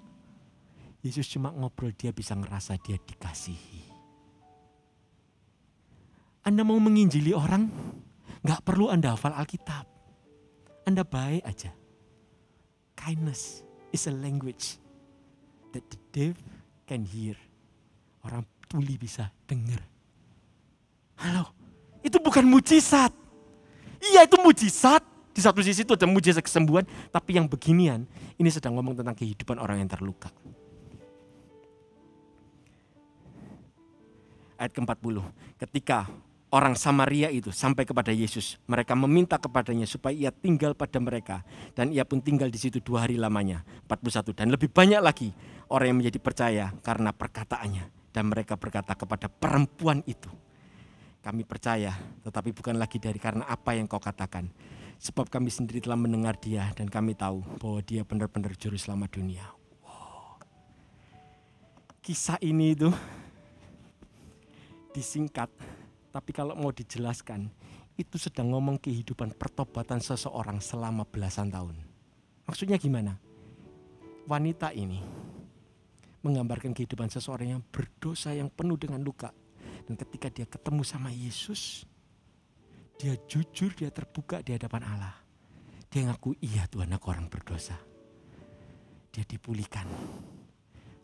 Yesus cuma ngobrol, dia bisa ngerasa dia dikasihi. Anda mau menginjili orang, nggak perlu Anda hafal Alkitab. Anda baik aja. Kindness is a language that the deaf can hear. Orang tuli bisa dengar. Halo, itu bukan mujizat. Iya itu mujizat. Di satu sisi itu ada mujizat kesembuhan. Tapi yang beginian, ini sedang ngomong tentang kehidupan orang yang terluka. Ayat ke-40. Ketika orang Samaria itu sampai kepada Yesus, mereka meminta kepadanya supaya ia tinggal pada mereka. Dan ia pun tinggal di situ 2 hari lamanya. 41. Dan lebih banyak lagi orang yang menjadi percaya karena perkataannya. Dan mereka berkata kepada perempuan itu, kami percaya, tetapi bukan lagi dari karena apa yang kau katakan. Sebab kami sendiri telah mendengar dia dan kami tahu bahwa dia benar-benar juru selamat dunia. Wow. Kisah ini itu disingkat, tapi kalau mau dijelaskan, itu sedang ngomong kehidupan pertobatan seseorang selama belasan tahun. Maksudnya gimana? Wanita ini menggambarkan kehidupan seseorang yang berdosa, yang penuh dengan luka. Dan ketika dia ketemu sama Yesus, dia jujur, dia terbuka di hadapan Allah. Dia ngaku, iya Tuhan aku orang berdosa. Dia dipulihkan.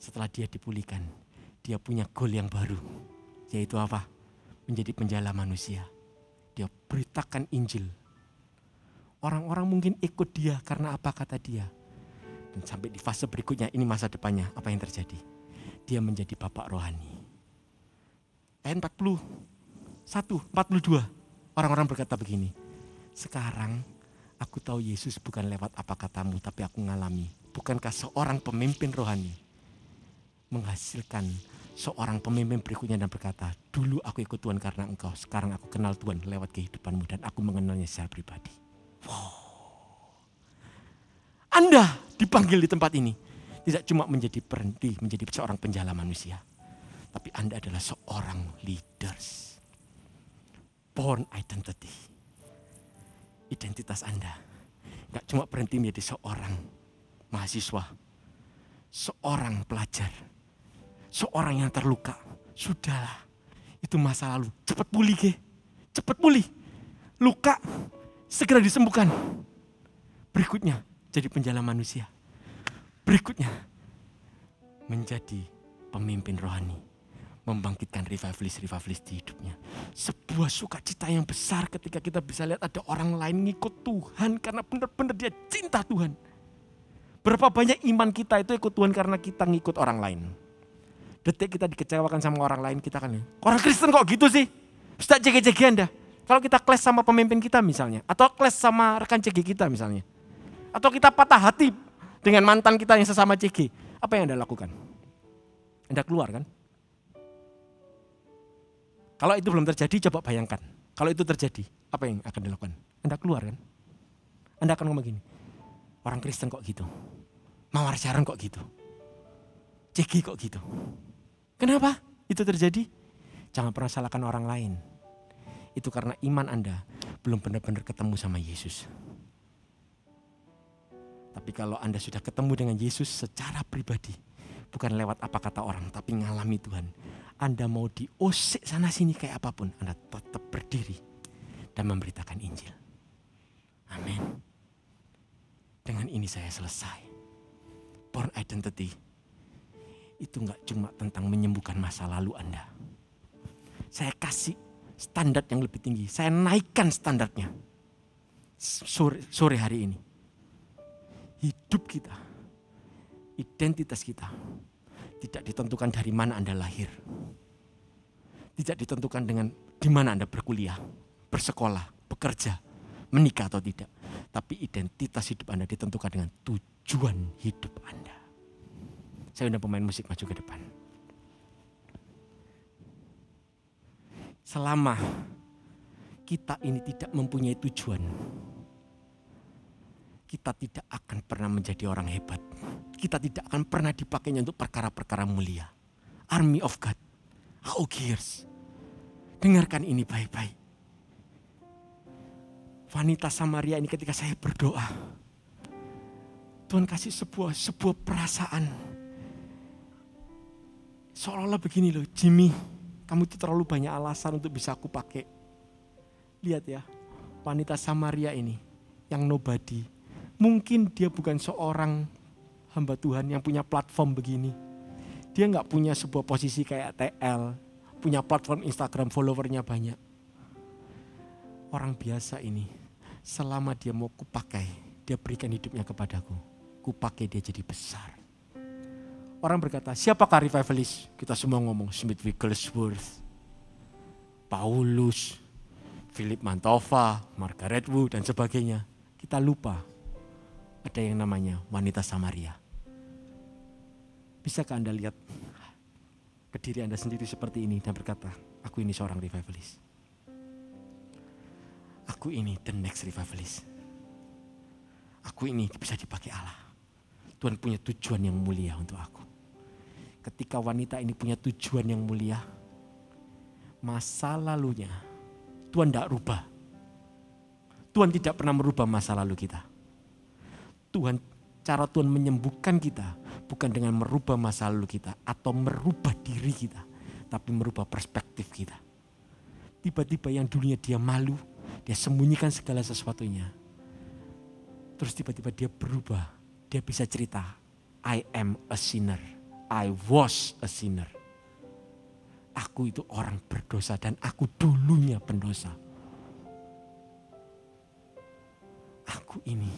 Setelah dia dipulihkan, dia punya goal yang baru. Yaitu apa? Menjadi penjala manusia. Dia beritakan Injil. Orang-orang mungkin ikut dia karena apa kata dia. Dan sampai di fase berikutnya, ini masa depannya, apa yang terjadi? Dia menjadi bapak rohani. Ayat 41, 42, orang-orang berkata begini. Sekarang aku tahu Yesus bukan lewat apa katamu, tapi aku ngalami. Bukankah seorang pemimpin rohani menghasilkan seorang pemimpin berikutnya dan berkata, dulu aku ikut Tuhan karena engkau, sekarang aku kenal Tuhan lewat kehidupanmu dan aku mengenalnya secara pribadi. Wow. Anda dipanggil di tempat ini tidak cuma berhenti menjadi seorang penjala manusia, tapi Anda adalah seorang leaders. Born identity. Identitas Anda gak cuma berhenti menjadi seorang mahasiswa, seorang pelajar, seorang yang terluka. Sudahlah, itu masa lalu. Cepat pulih, cepat pulih. Luka segera disembuhkan. Berikutnya jadi penjala manusia. Berikutnya menjadi pemimpin rohani. Membangkitkan revivalis di hidupnya. Sebuah sukacita yang besar ketika kita bisa lihat ada orang lain ngikut Tuhan karena benar-benar dia cinta Tuhan. Berapa banyak iman kita itu ikut Tuhan karena kita ngikut orang lain. Detik kita dikecewakan sama orang lain, kita kan, orang Kristen kok gitu sih? Sudah CG-CG Anda. Kalau kita clash sama pemimpin kita misalnya, atau clash sama rekan CG kita misalnya, atau kita patah hati dengan mantan kita yang sesama CG, apa yang Anda lakukan? Anda keluar kan? Kalau itu belum terjadi, coba bayangkan. Kalau itu terjadi, apa yang akan dilakukan? Anda keluar kan? Anda akan ngomong gini, orang Kristen kok gitu? Mawar Sharon kok gitu? CG kok gitu? Kenapa itu terjadi? Jangan pernah salahkan orang lain. Itu karena iman Anda belum benar-benar ketemu sama Yesus. Tapi kalau Anda sudah ketemu dengan Yesus secara pribadi, bukan lewat apa kata orang, tapi ngalami Tuhan. Anda mau diusik sana sini kayak apapun, Anda tetap berdiri dan memberitakan Injil. Amin. Dengan ini saya selesai. Born identity itu gak cuma tentang menyembuhkan masa lalu Anda. Saya kasih standar yang lebih tinggi. Saya naikkan standarnya. Sore hari ini. Hidup kita, identitas kita tidak ditentukan dari mana Anda lahir. Tidak ditentukan dengan di mana Anda berkuliah, bersekolah, bekerja, menikah atau tidak. Tapi identitas hidup Anda ditentukan dengan tujuan hidup Anda. Saya undang pemain musik maju ke depan. Selama kita ini tidak mempunyai tujuan, kita tidak akan pernah menjadi orang hebat. Kita tidak akan pernah dipakainya untuk perkara-perkara mulia. Army of God, how cares? Dengarkan ini baik-baik. Wanita Samaria ini ketika saya berdoa, Tuhan kasih sebuah perasaan. Seolah-olah begini loh, Jimmy, kamu itu terlalu banyak alasan untuk bisa aku pakai. Lihat ya, wanita Samaria ini yang nobody. Mungkin dia bukan seorang hamba Tuhan yang punya platform begini. Dia gak punya sebuah posisi kayak TL, punya platform Instagram followernya banyak. Orang biasa ini, selama dia mau kupakai, dia berikan hidupnya kepadaku. Kupakai dia jadi besar. Orang berkata, siapakah revivalist? Kita semua ngomong Smith Wigglesworth, Paulus, Philip Mantova, Margaret Wu dan sebagainya. Kita lupa ada yang namanya wanita Samaria. Bisakah Anda lihat ke diri Anda sendiri seperti ini dan berkata, aku ini seorang revivalist. Aku ini the next revivalist. Aku ini bisa dipakai Allah. Tuhan punya tujuan yang mulia untuk aku. Ketika wanita ini punya tujuan yang mulia, masa lalunya Tuhan tidak rubah. Tuhan tidak pernah merubah masa lalu kita. Cara Tuhan menyembuhkan kita bukan dengan merubah masa lalu kita atau merubah diri kita, tapi merubah perspektif kita. Tiba-tiba yang dulunya dia malu, dia sembunyikan segala sesuatunya. Terus tiba-tiba dia berubah, dia bisa cerita, I am a sinner. I was a sinner. Aku itu orang berdosa dan aku dulunya pendosa. Aku ini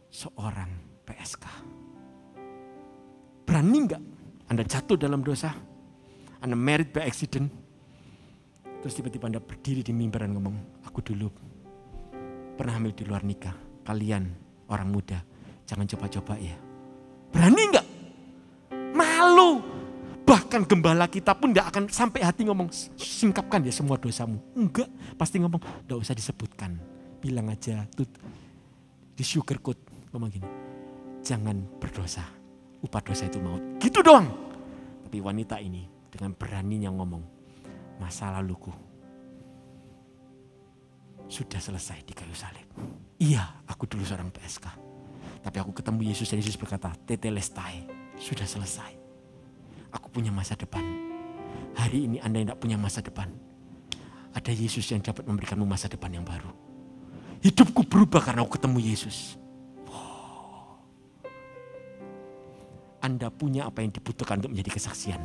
seorang PSK. Berani enggak Anda jatuh dalam dosa? Anda married by accident. Terus tiba-tiba Anda berdiri di mimbar dan ngomong, aku dulu pernah hamil di luar nikah. Kalian orang muda, jangan coba-coba ya. Berani enggak? Malu. Bahkan gembala kita pun tidak akan sampai hati ngomong, singkapkan ya semua dosamu. Enggak, pasti ngomong, tidak usah disebutkan. Bilang aja, di sugarcoat, ngomong gini, jangan berdosa, upah dosa itu maut. Gitu doang. Tapi wanita ini dengan beraninya ngomong, masa laluku sudah selesai di kayu salib. Iya, aku dulu seorang PSK. Tapi aku ketemu Yesus dan Yesus berkata, tetelestai, sudah selesai. Aku punya masa depan. Hari ini Anda tidak punya masa depan. Ada Yesus yang dapat memberikanmu masa depan yang baru. Hidupku berubah karena aku ketemu Yesus. Wow. Anda punya apa yang dibutuhkan untuk menjadi kesaksian.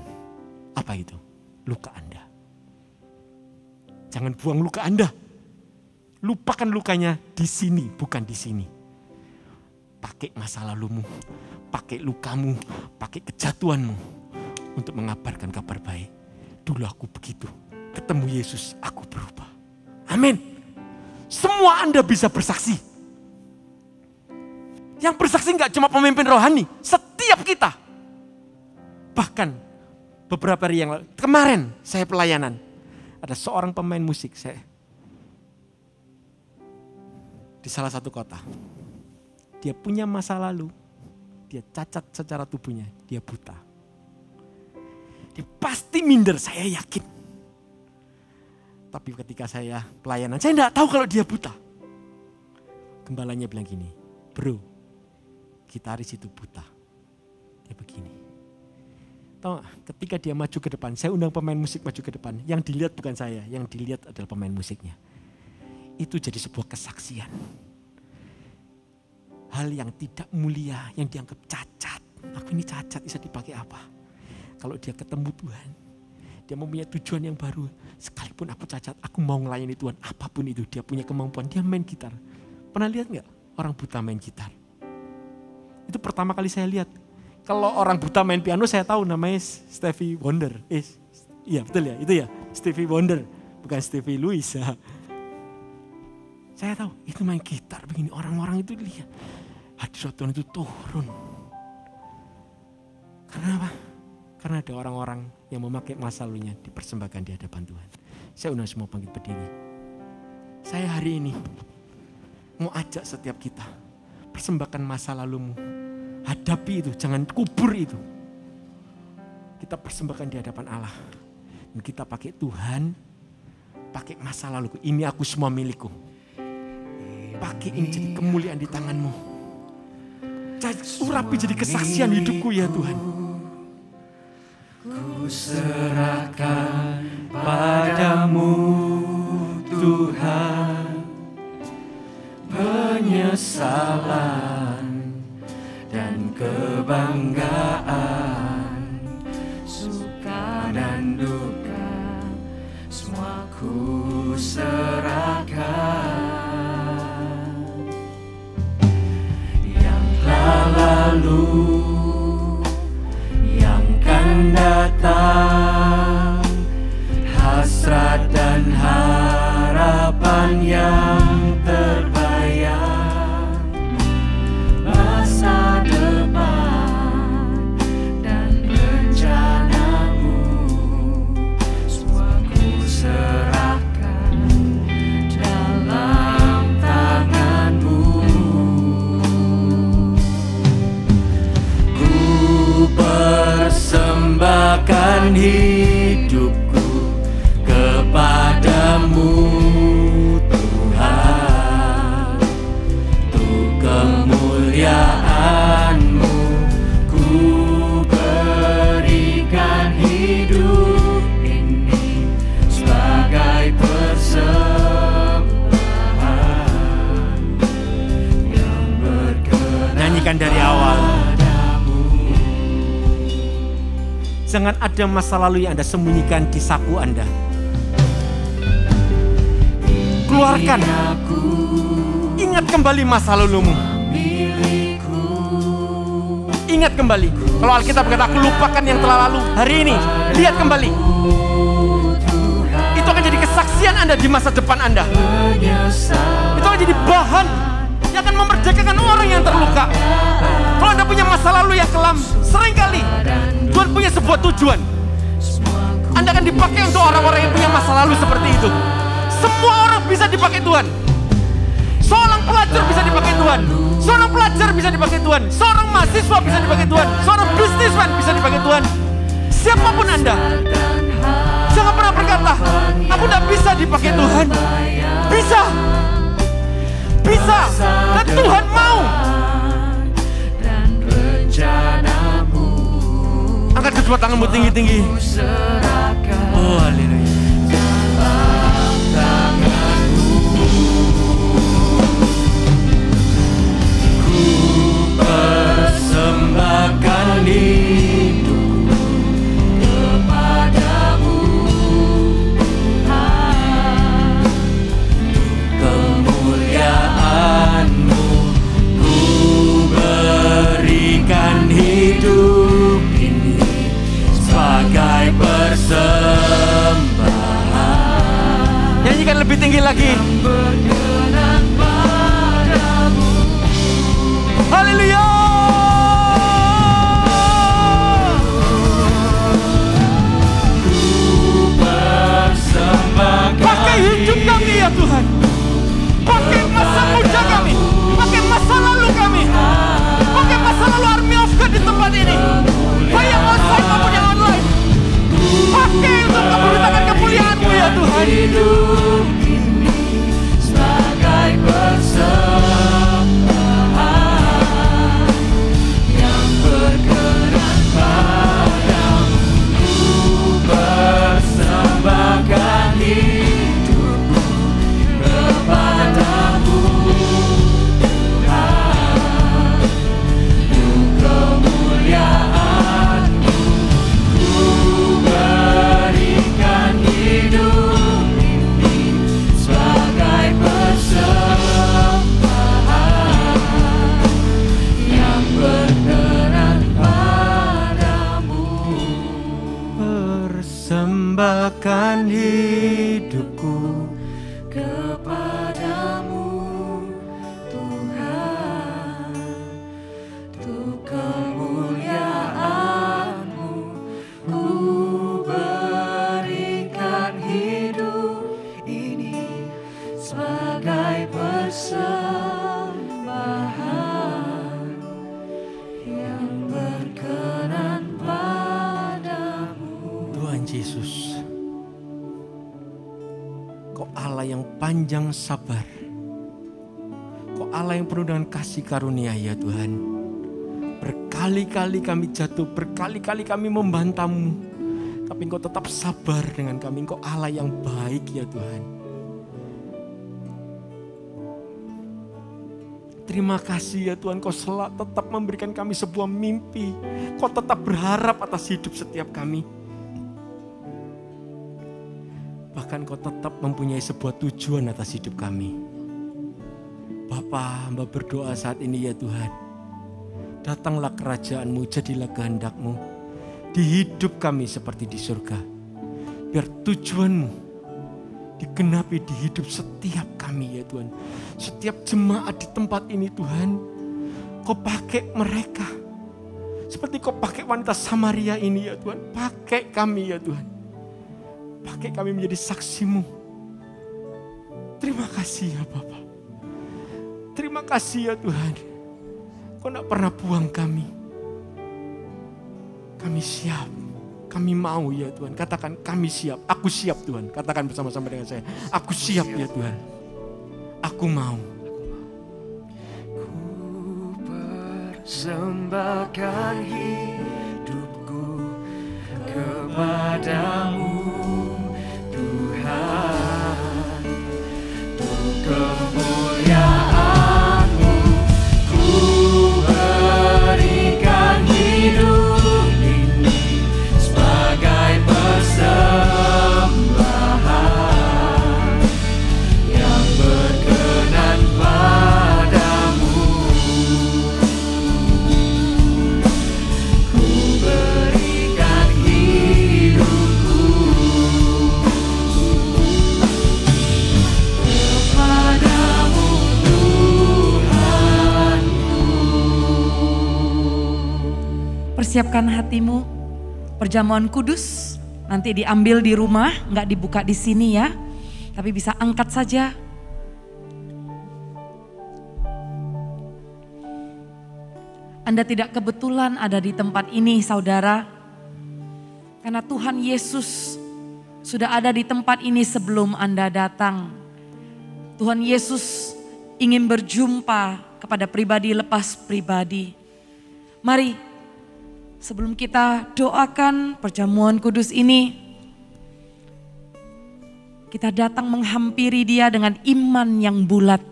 Apa itu? Luka Anda. Jangan buang luka Anda. Lupakan lukanya di sini, bukan di sini. Pakai masa lalumu, pakai lukamu, pakai kejatuhanmu untuk mengabarkan kabar baik. Dulu aku begitu, ketemu Yesus, aku berubah. Amin. Semua Anda bisa bersaksi. Yang bersaksi enggak cuma pemimpin rohani, setiap kita. Bahkan beberapa hari yang lalu, kemarin saya pelayanan, ada seorang pemain musik di salah satu kota. Dia punya masa lalu, dia cacat secara tubuhnya, dia buta. Dia pasti minder, saya yakin. Tapi ketika saya pelayanan, saya enggak tahu kalau dia buta. Gembalanya bilang gini, bro, gitaris itu buta. Dia begini. Tahu ketika dia maju ke depan, saya undang pemain musik maju ke depan. Yang dilihat bukan saya, yang dilihat adalah pemain musiknya. Itu jadi sebuah kesaksian. Hal yang tidak mulia, yang dianggap cacat. Aku ini cacat, bisa dipakai apa? Kalau dia ketemu Tuhan, dia mempunyai tujuan yang baru. Sekalipun aku cacat, aku mau melayani Tuhan. Apapun itu, dia punya kemampuan. Dia main gitar. Pernah lihat nggak orang buta main gitar? Itu pertama kali saya lihat. Kalau orang buta main piano, saya tahu namanya Stevie Wonder. Iya betul ya, itu ya Stevie Wonder, bukan Stevie Louis. Saya tahu itu main gitar begini. Orang-orang itu lihat hadirat Tuhan itu turun. Karena apa? Karena ada orang-orang yang memakai masa lalunya dipersembahkan di hadapan Tuhan. Saya undang semua bangkit berdiri. Saya hari ini mau ajak setiap kita, persembahkan masa lalumu. Hadapi itu, jangan kubur itu. Kita persembahkan di hadapan Allah. Dan kita pakai Tuhan, pakai masa laluku. Ini aku semua milikku. Pakai ini jadi kemuliaan di tanganmu. Urapi jadi kesaksian hidupku ya Tuhan. Ku serahkan padamu Tuhan, penyesalan dan kebanggaan, suka dan duka, semua ku serahkan. Yang telah lalu, datang, hasrat dan harapan yang terbayang, masa depan dan rencanamu, semua ku serahkan dalam tanganmu. Ku persembahkan hidupku kepadamu Tuhan, untuk kemuliaan-Mu ku berikan hidup ini sebagai persembahan yang berkenan. Nyanyikan dari awal. Jangan ada masa lalu yang Anda sembunyikan di saku Anda. Keluarkan. Ingat kembali masa lalumu. Ingat kembali. Kalau Alkitab berkata, aku lupakan yang telah lalu. Hari ini, lihat kembali. Itu akan jadi kesaksian Anda di masa depan Anda. Itu akan jadi bahan yang akan memerdekakan orang yang terluka. Kalau Anda punya masa lalu yang kelam, seringkali Tuhan punya sebuah tujuan. Anda akan dipakai untuk orang-orang yang punya masa lalu seperti itu. Semua orang bisa dipakai Tuhan. Seorang pelajar bisa dipakai Tuhan. Seorang pelajar bisa dipakai Tuhan. Seorang mahasiswa bisa dipakai Tuhan. Seorang bisnisman bisa dipakai Tuhan. Siapapun Anda, jangan pernah berkata, aku tidak bisa dipakai Tuhan. Bisa. Bisa. Dan Tuhan mau. Angkat kedua tanganmu tinggi-tinggi. Oh, haleluya. Ku persembahkan hidup kepadamu Tuhan, kemuliaan-Mu ku berikan hidup ini sebagai persembahan. Nyanyikan lebih tinggi lagi. Haleluya. Pakai hidup kami ya Tuhan. Pakai masa muda kami. Pakai masa lalu kami. Pakai masa lalu Army of God di tempat ini. Baik yang onsite maupun yang online. Pakai untuk memberitakan kemuliaan-Mu ya Tuhan. hidup ini sebagai persembahan yang berkenan padamu. Ku persembahkan hidupku kepadamu, Tuhan, untuk kemuliaan-Mu. Ku berikan hidup ini sebagai persembahan yang berkenan padamu. Persembahkan hidupku Kepadamu, Tuhan, untuk kemuliaan-Mu. Ku berikan hidup ini sebagai persembahan yang berkenan padamu. Tuhan Yesus, Kau Allah yang panjang sabar. Kau Allah yang penuh dengan kasih karunia ya Tuhan. Berkali-kali kami jatuh, berkali-kali kami membantah-Mu, tapi Engkau tetap sabar dengan kami. Engkau Allah yang baik ya Tuhan. Terima kasih ya Tuhan, Kau tetap memberikan kami sebuah mimpi. Kau tetap berharap atas hidup setiap kami. Bahkan Kau tetap mempunyai sebuah tujuan atas hidup kami. Bapa, hamba berdoa saat ini ya Tuhan. Datanglah kerajaan-Mu, jadilah kehendak-Mu di hidup kami seperti di surga. Biar tujuan-Mu digenapi di hidup setiap kami ya Tuhan. Setiap jemaat di tempat ini Tuhan, Kau pakai mereka. Seperti Kau pakai wanita Samaria ini ya Tuhan. Pakai kami ya Tuhan. Pakai kami menjadi saksi-Mu. Terima kasih ya Bapa. Terima kasih ya Tuhan. Kau tidak pernah buang kami. Kami siap. Kami mau ya Tuhan. Katakan kami siap. Aku siap Tuhan. Katakan bersama-sama dengan saya. Aku siap ya Tuhan. Aku mau. Ku persembahkan hidupku kepadamu, Tuhan, untuk kemuliaan-Mu. Ku berikan hidup ini sebagai persembahan yang berkenan padamu. Ku berikan hidupku kepadamu, Tuhanku. Persiapkan hatimu, perjamuan kudus nanti diambil di rumah, nggak dibuka di sini ya, tapi bisa angkat saja. Anda tidak kebetulan ada di tempat ini saudara, karena Tuhan Yesus sudah ada di tempat ini sebelum Anda datang. Tuhan Yesus ingin berjumpa kepada pribadi lepas pribadi. Mari, sebelum kita doakan perjamuan kudus ini, kita datang menghampiri Dia dengan iman yang bulat.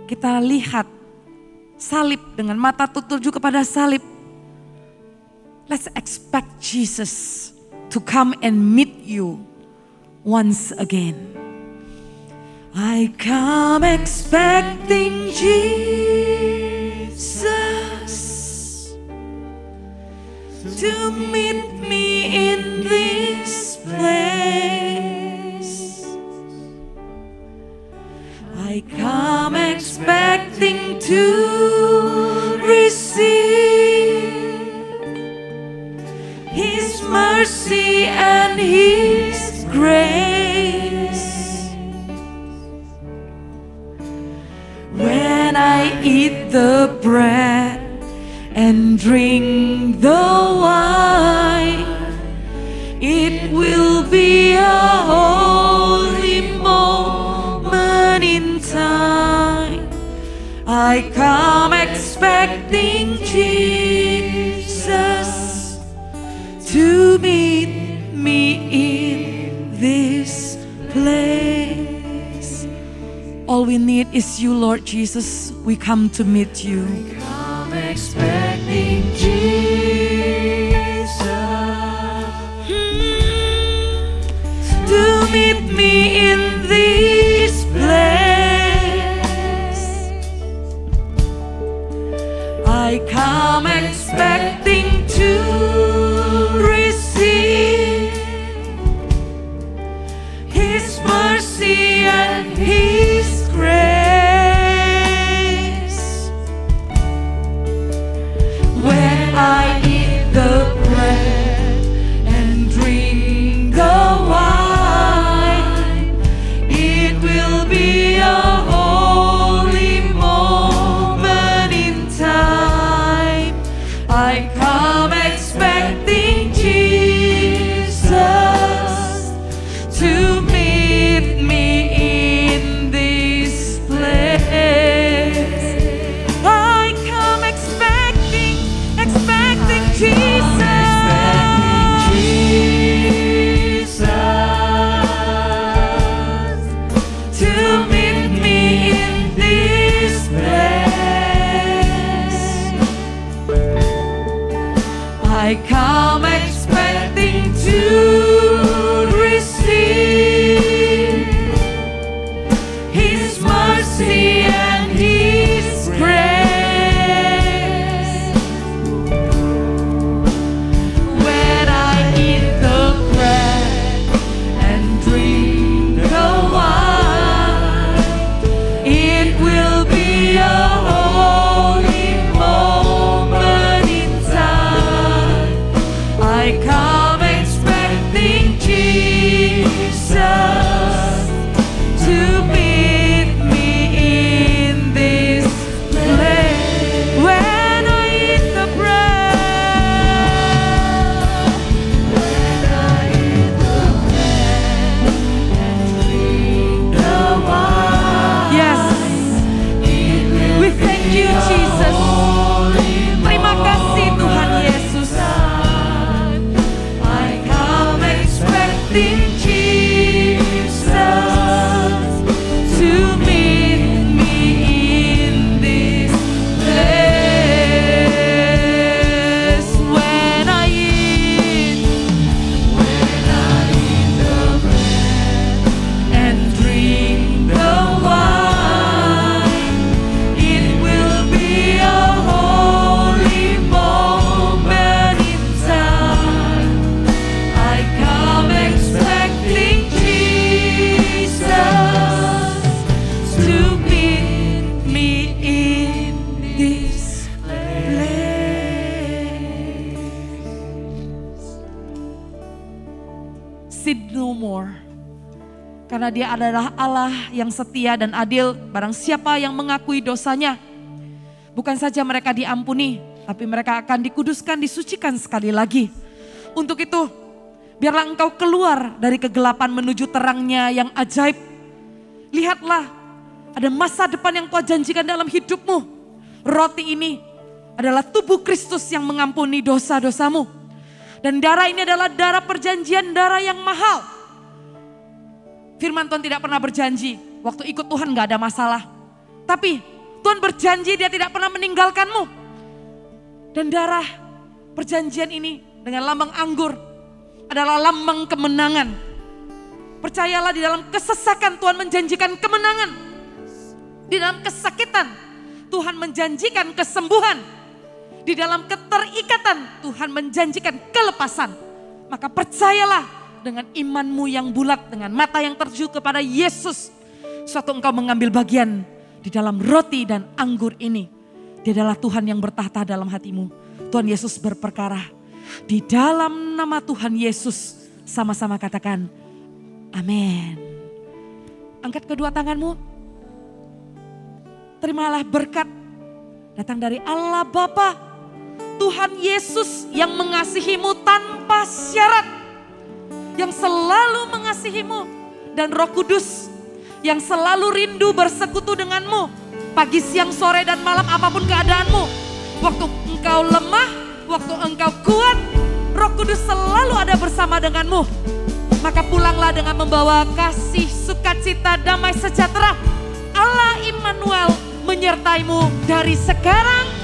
Kita lihat salib dengan mata tertuju kepada salib. Let's expect Jesus to come and meet you once again. I come expecting Jesus to meet me in this place. I come expecting to receive His mercy and His grace. When I eat the bread and drink the wine, it will be a holy I come expecting Jesus to meet me in this place. All we need is you, Lord Jesus. We come to meet you. I'm expecting Jesus To meet me in this place. I come expecting to receive His mercy and His grace. When I eat the bread and drink the wine, it will be a holy moment in time. I come expecting Jesus to meet me in this place. I come expecting Jesus. To meet me in this place. I come expecting to receive His mercy and His grace. When I eat the bread and drink the wine, it will be a holy moment in time. I come expecting Jesus to meet me in this place. When I eat the bread, when I eat the bread and drink the wine, yes, we thank you, Jesus. Terima kasih Tuhan Yesus. I come expecting Jesus to meet me in this place. When I eat the bread and drink the wine, it will be a holy moment in time. I come expecting Jesus to meet me in this place. Sin no more. Karena Dia adalah Allah yang setia dan adil. Barang siapa yang mengakui dosanya, bukan saja mereka diampuni, tapi mereka akan dikuduskan, disucikan sekali lagi. Untuk itu, biarlah engkau keluar dari kegelapan menuju terangnya yang ajaib. Lihatlah, ada masa depan yang Tuhan janjikan dalam hidupmu. Roti ini adalah tubuh Kristus yang mengampuni dosa-dosamu. Dan darah ini adalah darah perjanjian, darah yang mahal. Firman Tuhan tidak pernah berjanji, waktu ikut Tuhan gak ada masalah. Tapi Tuhan berjanji Dia tidak pernah meninggalkanmu. Dan darah perjanjian ini dengan lambang anggur adalah lambang kemenangan. Percayalah, di dalam kesesakan Tuhan menjanjikan kemenangan. Di dalam kesakitan Tuhan menjanjikan kesembuhan. Di dalam keterikatan Tuhan menjanjikan kelepasan. Maka percayalah dengan imanmu yang bulat, dengan mata yang tertuju kepada Yesus. Suatu engkau mengambil bagian di dalam roti dan anggur ini. Dia adalah Tuhan yang bertahta dalam hatimu. Tuhan Yesus berperkara. Di dalam nama Tuhan Yesus, sama-sama katakan amin. Angkat kedua tanganmu. Terimalah berkat datang dari Allah Bapa, Tuhan Yesus yang mengasihimu tanpa syarat, yang selalu mengasihimu, dan Roh Kudus yang selalu rindu bersekutu denganmu Pagi, siang, sore, dan malam apapun keadaanmu. Waktu engkau lemah, waktu engkau kuat, Roh Kudus selalu ada bersama denganmu. Maka pulanglah dengan membawa kasih, sukacita, damai sejahtera. Allah Immanuel menyertaimu dari sekarang